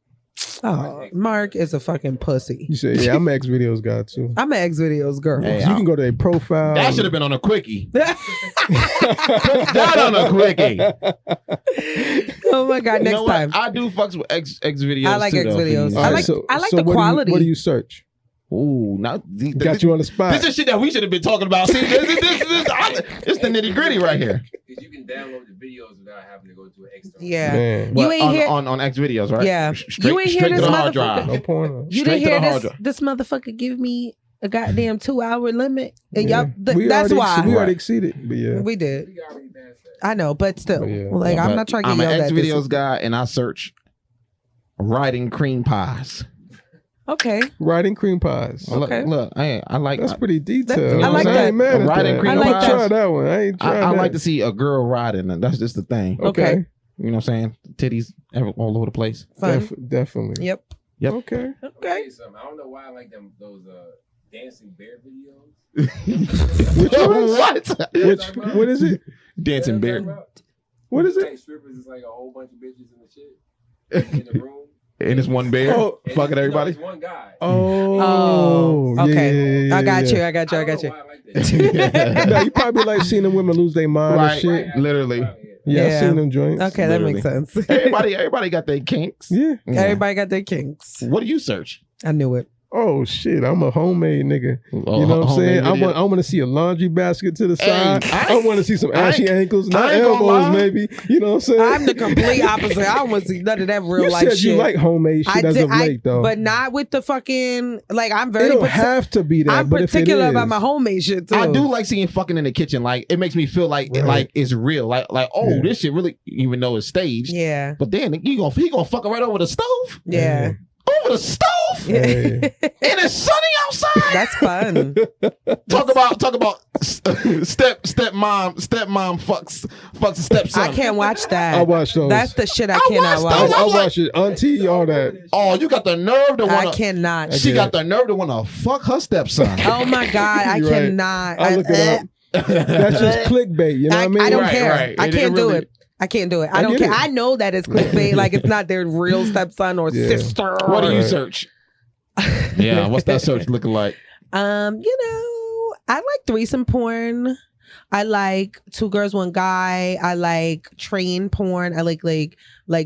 Oh, Mark is a fucking pussy. You say, yeah, I'm an X videos guy too. I'm an X videos girl. Hey, So you can go to their profile. That should have been on a quickie. Put that on a quickie. Oh my god! You Next know what? time, I do fucks with X videos. I like too, X though, for videos. you. I like so the what quality. What do you search? Ooh, now Got you on the spot. This is shit that we should have been talking about. See, it's the nitty gritty right here. Because you can download the videos without having to go to an external. Yeah, Man. you ain't hear. on X videos, right? Yeah. Straight, You ain't hear straight to this the hard motherfucker. drive. No porn. You Straight didn't to hear the hard this? drive. This motherfucker give me a goddamn 2-hour limit. And Yeah. y'all, We that's already why we already exceeded. But yeah. we did. We already passed that. I know, but still, Yeah. like I'm But not trying to I'm get an yelled X at. videos guy, and I search riding cream pies. Okay, Riding cream pies. Okay. Look, I like. That's pretty detailed. I like I that. ain't mad at Riding that. cream I pies. like try that one. I ain't I trying that. like to see a girl riding, and that's just the thing. Okay. You know what I'm saying? Titties all over the place. fun. Definitely. Yep. Yep. Okay. I'll Okay. tell you something. I don't know why I like those dancing bear videos. What? What is it? Dancing bear. What is it? Like strippers is like a whole bunch of bitches in the shit in the room. And it's one bear Oh. And fucking it's- everybody. No, it's one guy. Oh. okay. Yeah, I got yeah. you. I I don't got know you. why I like that. No, you probably like seeing the women lose their mind Right. and shit. Literally. Yeah, Yeah. I seen them joints. Okay, that makes Literally. sense. Everybody got their kinks. Yeah. Yeah. Everybody got their kinks. What do you search? I knew it. Oh shit, I'm a homemade nigga. Oh, You know what I'm homemade saying? video. I want to see a laundry basket to the Hey, side. I I want to see some I ashy ain't- ankles, I not ain't gonna elbows, lie. maybe. You know what I'm saying? I'm the complete opposite. I don't want to see none of that real you life said shit. you like homemade shit as of late, though. but not with the fucking like. I'm it very. don't have to be that. I'm but if it particular is, about my homemade shit too. I do like seeing fucking in the kitchen. Like it makes me feel like Right. it's real. Like oh, Yeah. this shit really, even though it's staged. Yeah. But then he gonna fuck right over the stove. Yeah. Over the stove. Hey. And it's sunny outside. That's fun. Talk about stepmom fucks a stepson. I can't watch that. I watch those. That's the shit I I cannot watched I, watch. those. I I'm like- watch it. Auntie, all that. Oh, you got the nerve to I want to. cannot. She I got get the nerve to want to fuck her stepson. Oh my god, I You're right. cannot. I look it up. That's just clickbait. You know what I mean? I don't Right, care. right. I It can't didn't do really- it. I can't do it. I I don't get care. it. I know that it's clickbait. Like it's not their real stepson or Yeah. sister. What do you Right. search? Yeah, what's that search looking like? I like threesome porn. I like 2 girls, 1 guy. I like train porn. I like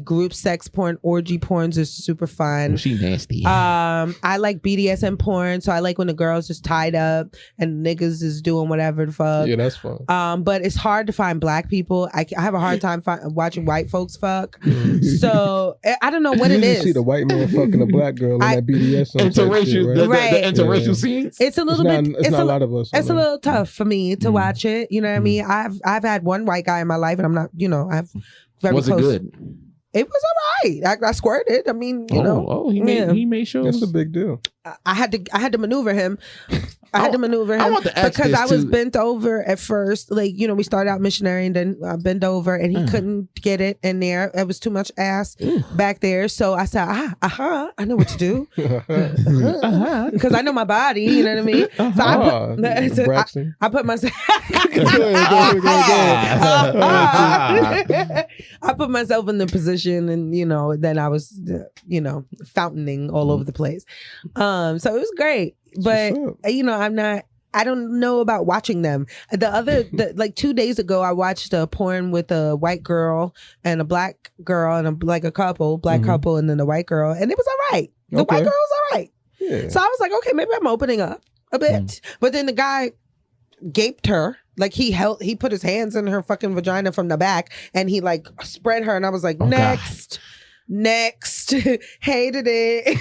group sex porn. Orgy porns is super fun. She nasty. I like BDSM porn. So I like when the girls just tied up and niggas is doing whatever the fuck. Yeah, that's fun. But it's hard to find black people. I have a hard time watching white folks fuck. So I don't know what you it usually is. see the white man fucking a black girl in that BDSM type interracial, shit, the, right? Right. the interracial Yeah. scenes. It's a little bit. It's not a lot of us. It's a on that. little tough for me to watch it. You know what I mean? I've had one white guy in my life, and I'm not. I've very Was close. it good? It was all right. I squirted. I mean, you know, He made sure. That's a big deal. I had to maneuver him. I had to maneuver him I want to ask because this I was too. bent over at first. Like, we started out missionary and then I bent over and he couldn't get it in there. It was too much ass back there. So I said, I know what to do. Because I know my body, you know what I mean? So Braxton. I put myself Go ahead. I put myself in the position and then I was fountaining all over the place. So it was great. But I don't know about watching them. Like 2 days ago, I watched a porn with a white girl and a black girl and a couple, black couple, and then a white girl, and it was all right. The white girl was all right. Yeah. So I was like, okay, maybe I'm opening up a bit. But then the guy gaped her. Like he put his hands in her fucking vagina from the back and he like spread her, and I was like, next. Hated it.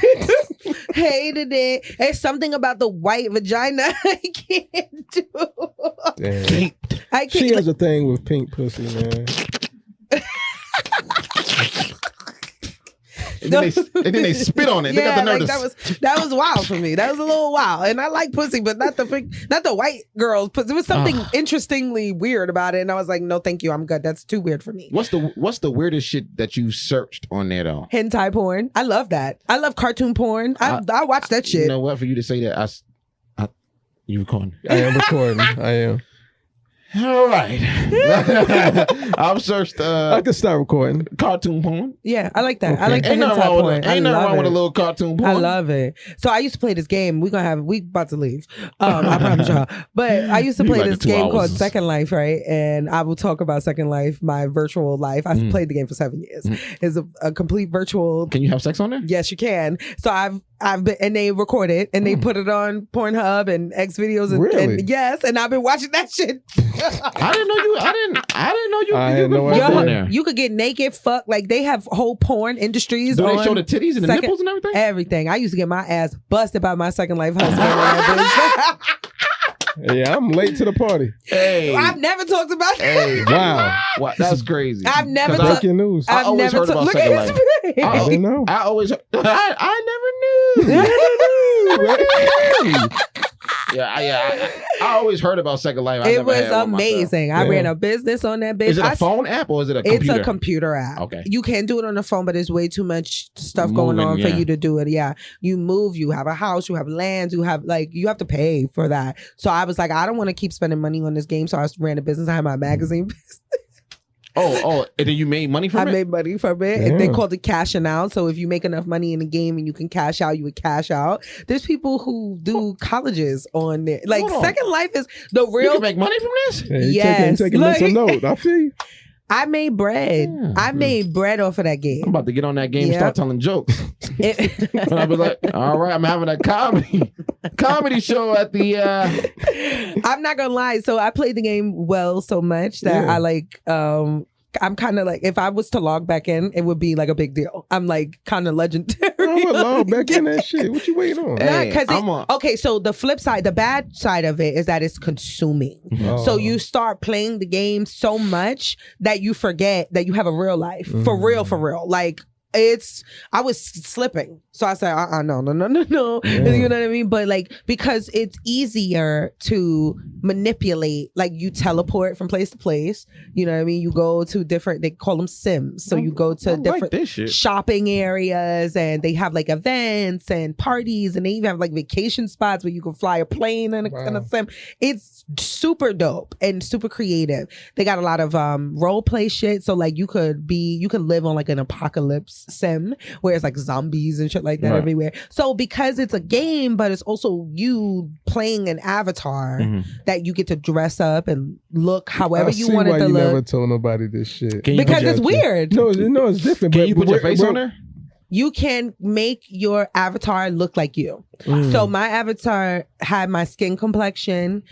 Hated it. It's something about the white vagina I can't do. Damn. I can't. She has a thing with pink pussy, man. And then they spit on it. They got the nerve to that was wild for me. That was a little wild. And I like pussy, but not the white girls pussy. There was something interestingly weird about it. And I was like, no, thank you. I'm good. That's too weird for me. What's the weirdest shit that you searched on there though? Hentai porn. I love that. I love cartoon porn. I watch that shit. You know what? For you to say that, you recording? I am recording. I am. All right. I've searched I can start recording. cartoon porn. Yeah, I like that. Okay. I like the Ain't nothing hentai wrong with porn. it. Ain't nothing wrong with a little cartoon porn. I love it. So I used to play this game. We about to leave. I promise y'all. But I used to You play like this the 2 game called hours. Second Life, right? And I will talk about Second Life, my virtual life. I played the game for 7 years. It's a complete virtual. Can you have sex on there? Yes, you can. So I've been, and they record it and they put it on Pornhub and X videos and, Really? and yes, and I've been watching that shit. I didn't know you. I didn't know you. I You had no could fuck idea. on there. You could get naked, fuck, like they have whole porn industries. Do they on show the titties and the Second- nipples and everything? Everything. I used to get my ass busted by my Second Life husband. Yeah, I'm late to the party. Hey, I've never talked about hey, Wow. wow, that's crazy. I've never 'Cause I- talked- Breaking news. I I've always never heard about look Second at his Life. face. I didn't know. I always, I never knew. I always heard about Second Life. I It never was had one myself. amazing. I Yeah. ran a business on that bitch. Is it a phone app or is it a computer? It's a computer app. Okay. You can do it on the phone, but there's way too much stuff going Moving, on yeah. for you to do it. Yeah. You move, you have a house, you have land, you have to pay for that. So I was like, I don't want to keep spending money on this game. So I ran a business. I had my magazine business. Oh, and then you made money from I it? made money from it. And they Yeah. called it cashing out. So if you make enough money in the game and you can cash out, you would cash out. There's people who do colleges on there. Like Hold on. Second Life is the You real. can make money from this? Yeah, you Yes. taking mental note. I feel you. I made bread. Yeah. I made bread off of that game. I'm about to get on that game and Yep. start telling jokes. It- And I'll be like, all right, I'm having a comedy show at the I'm not gonna lie. So I played the game well so much that Yeah. I'm kind of like, if I was to log back in, it would be like a big deal. I'm like kind of legendary. I would love back in that shit. What you waiting on? Hey, Because I'm a- okay, so the flip side, the bad side of it is that it's consuming. So you start playing the game so much that you forget that you have a real life. For real. Like I was slipping. So I said, no. Yeah. You know what I mean? But like, because it's easier to manipulate, like you teleport from place to place. You know what I mean? You go to different, they call them sims. So you go to I like different this shit. shopping areas and they have like events and parties and they even have like vacation spots where you can fly a plane in a sim. It's super dope and super creative. They got a lot of role play shit. So like you could live on like an apocalypse sim where it's like zombies and shit like that Right. everywhere. So because it's a game, but it's also you playing an avatar that you get to dress up and look however I you see want it why to you look. never told nobody this shit. Can you Because put it's your, weird. No, it's different. Can but you put your we're- face we're- on there? You can make your avatar look like you. So my avatar had my skin complexion.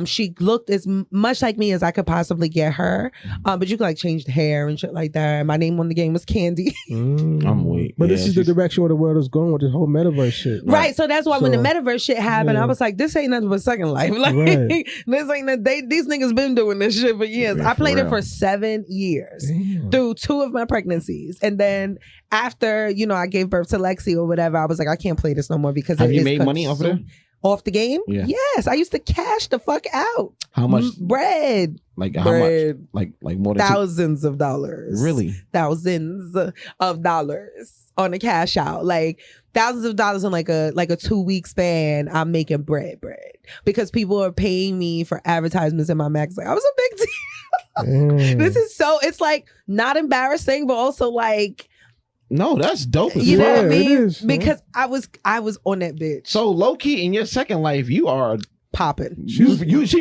She looked as much like me as I could possibly get her. But you could like change the hair and shit like that. And my name on the game was Candy. I'm weak. But Yeah, this is the she's- direction where the world is going with this whole metaverse shit. Right. So that's why when the So, metaverse shit happened, yeah. I was like, this ain't nothing but Second Life. Like Right. this ain't these niggas been doing this shit for years. Yeah, I played for it real. for 7 years. Damn. Through 2 of my pregnancies. And then after, I gave birth to Lexi or whatever, I was like, I can't play this no more because Have it you is made money off of it? Off the game? Yeah. Yes. I used to cash the fuck out. How much? Bread. Like how much? Bread. Like more than Thousands of dollars. Really? Thousands of dollars on a cash out. Like thousands of dollars in like a 2-week span. I'm making bread. Because people are paying me for advertisements in my magazine. I was a big deal. Damn. This is it's like not embarrassing, but also like, No, that's dope. As you know fuck. what I Yeah, it mean? is, man. Because I was on that bitch. So low key in your second life, you are Popping. she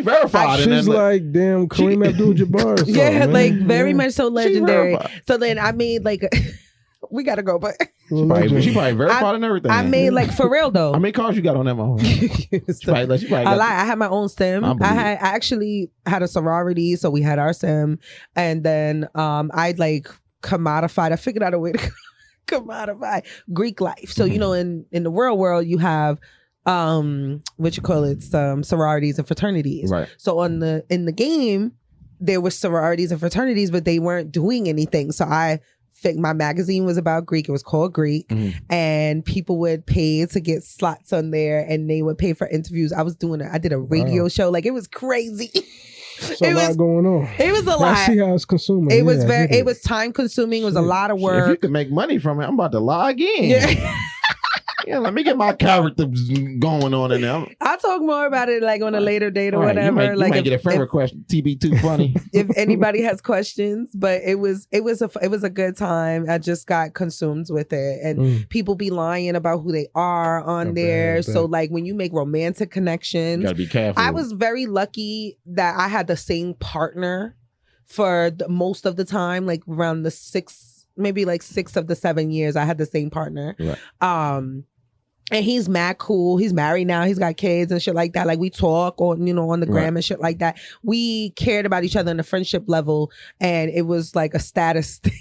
verified. and She's then, like damn Kareem Abdul-Jabbar. or something, Yeah, man. like very Yeah. much so she legendary. verified. So then I made like we gotta go, but She probably verified and everything. I made like for real though. How many cars you got on that motherfucker? She probably I got- lie. I had my own sim. I believe I actually had a sorority, so we had our sim, and then I'd like commodified. I figured out a way to commodify Greek life. So in the real world, you have what you call it, sororities and fraternities. Right. So in the game, there were sororities and fraternities, but they weren't doing anything. So my magazine was about Greek. It was called Greek. And people would pay to get slots on there and they would pay for interviews. I did a radio show. Like it was crazy. It's a It lot was- going on. It was a I lot. see how it's consuming. It was Yeah, I very, get it was time consuming. It was a lot of If you work. could make money from it, I'm about to log in. Yeah. Yeah, let me get my character going on in there. I'll talk more about it like on a later date or whatever. You like might get a friend request. TB too funny. If anybody has questions, but it was a good time. I just got consumed with it, and people be lying about who they are on there. So like when you make romantic connections, you gotta be careful. I was very lucky that I had the same partner for most of the time, like around the 6 of the 7 years I had the same partner. Right. And he's mad cool. He's married now. He's got kids and shit like that. Like we talk on, on the gram and shit like that. We cared about each other on a friendship level, and it was like a status thing.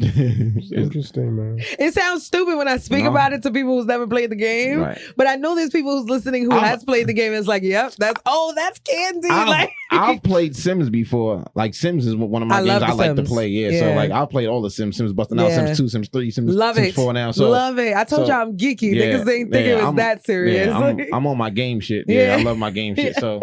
It's interesting, man. It sounds stupid when I speak about it to people who's never played the game, but I know there's people who's listening who has played the game and it's like, yep, that's Candy. I've played Sims before. Like Sims is one of my games I like to play. Yeah, so like I've played all the Sims busting out Sims 2, Sims 3, Sims 4 now. So love it. I told y'all I'm geeky. Niggas ain't think it was that serious. Yeah, I'm on my game shit. Yeah, I love my game shit. So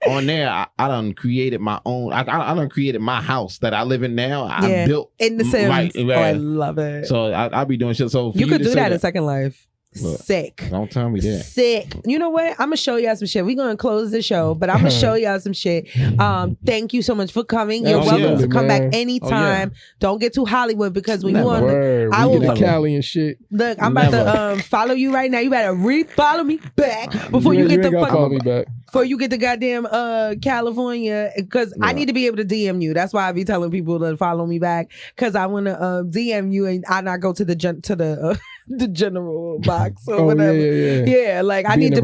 on there, I done created my own. I done created my house that I live in now. I built in the Sims. Oh, I love it. So I'll be doing shit. So you could do that in Second Life. Look, sick. Don't tell me that. Sick. You know what? I'm gonna show y'all some shit. We're gonna close the show, but I'm gonna show y'all some shit. Thank you so much for coming. You're welcome to come back anytime. Don't get too Hollywood because when you on I will Cali and shit. Look, I'm about to follow you right now. You better follow me back before you get the follow me back. Before you get to goddamn California, because I need to be able to DM you. That's why I be telling people to follow me back, because I want to DM you and I not go to the general box or whatever. Yeah, like I need to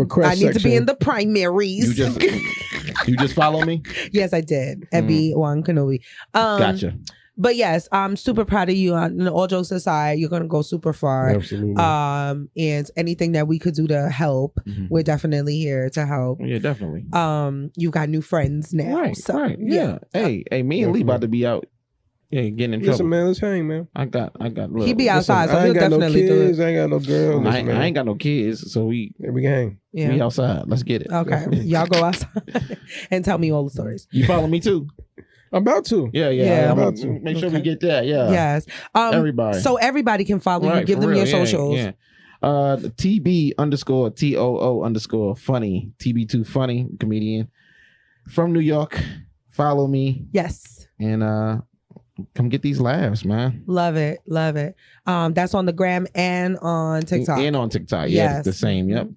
be in the primaries. You just follow me? Yes, I did. Ebby Juan Kenobi. Gotcha. But yes, I'm super proud of you. All jokes aside, you're gonna go super far. Absolutely. And anything that we could do to help, we're definitely here to help. Yeah, definitely. You got new friends now. Right. So, right. Yeah. Hey, me and Lee about to be out. Yeah, getting in trouble. Listen, man, let's hang, man. I got. Look, he be outside, so he'll definitely do it. I ain't got no girls. I ain't got no kids, so we can hang. Yeah. We outside. Let's get it. Okay, y'all go outside and tell me all the stories. You follow me too? I'm about to. Yeah. I'm about to. Make sure we get that. Yeah. Yes. Everybody. So everybody can follow you. Give them your socials. Yeah. TB_TOO_funny. TB2 funny comedian from New York. Follow me. Yes. And come get these laughs, man. Love it. That's on the gram and on TikTok. And on TikTok. Yeah, it's the same. Yep.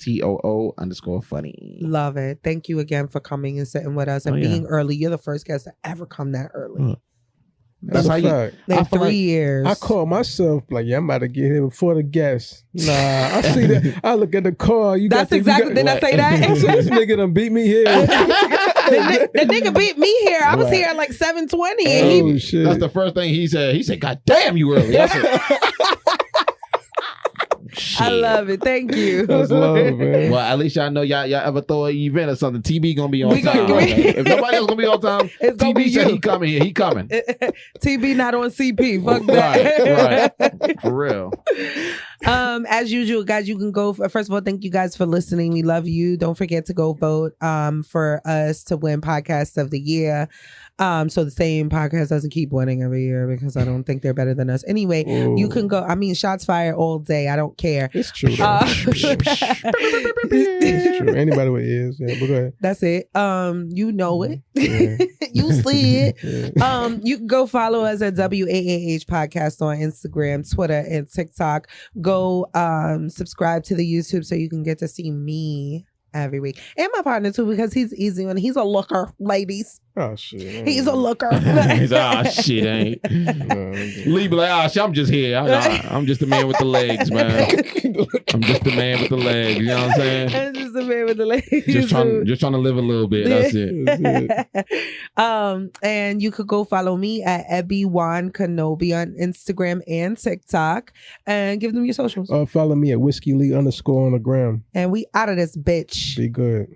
TB_TOO_funny. Love it. Thank you again for coming and sitting with us and being early. You're the first guest to ever come that early. That's how you. In 3 years. I call myself like, I'm about to get here before the guest. Nah, I see that. I look at the car. That's exactly. Didn't I say that? This nigga done beat me here. The nigga beat me here. I was here at like 7:20. Shit. That's the first thing he said. He said, "God damn, you early." I love it. Thank you. That's love, man. Well, at least y'all know y'all ever throw an event or something. TB gonna be on time. If nobody else gonna be on time, it's TB said he coming here. He coming. TB not on CP. Fuck that. Right. For real. As usual, guys, you can go. First of all, thank you guys for listening. We love you. Don't forget to go vote for us to win Podcast of the Year. So the same podcast doesn't keep winning every year because I don't think they're better than us. Anyway, you can go. I mean, shots fired all day. I don't care. It's true. It's true. Anybody with ears, but go ahead. That's it. You know it. You see it. You can go follow us at WAAH Podcast on Instagram, Twitter, and TikTok. Go subscribe to the YouTube so you can get to see me every week. And my partner too, because he's easy and he's a looker, ladies. Oh shit. He's a looker. He's shit, ain't. Lee be like, shit, I'm just here. I'm just the man with the legs, man. I'm just the man with the legs. You know what I'm saying? I'm just the man with the legs. Just trying to live a little bit. That's it. And you could go follow me at Ebby Juan Kenobi on Instagram and TikTok and give them your socials. Follow me at Whiskey Lee _ on the gram. And we out of this bitch. Be good.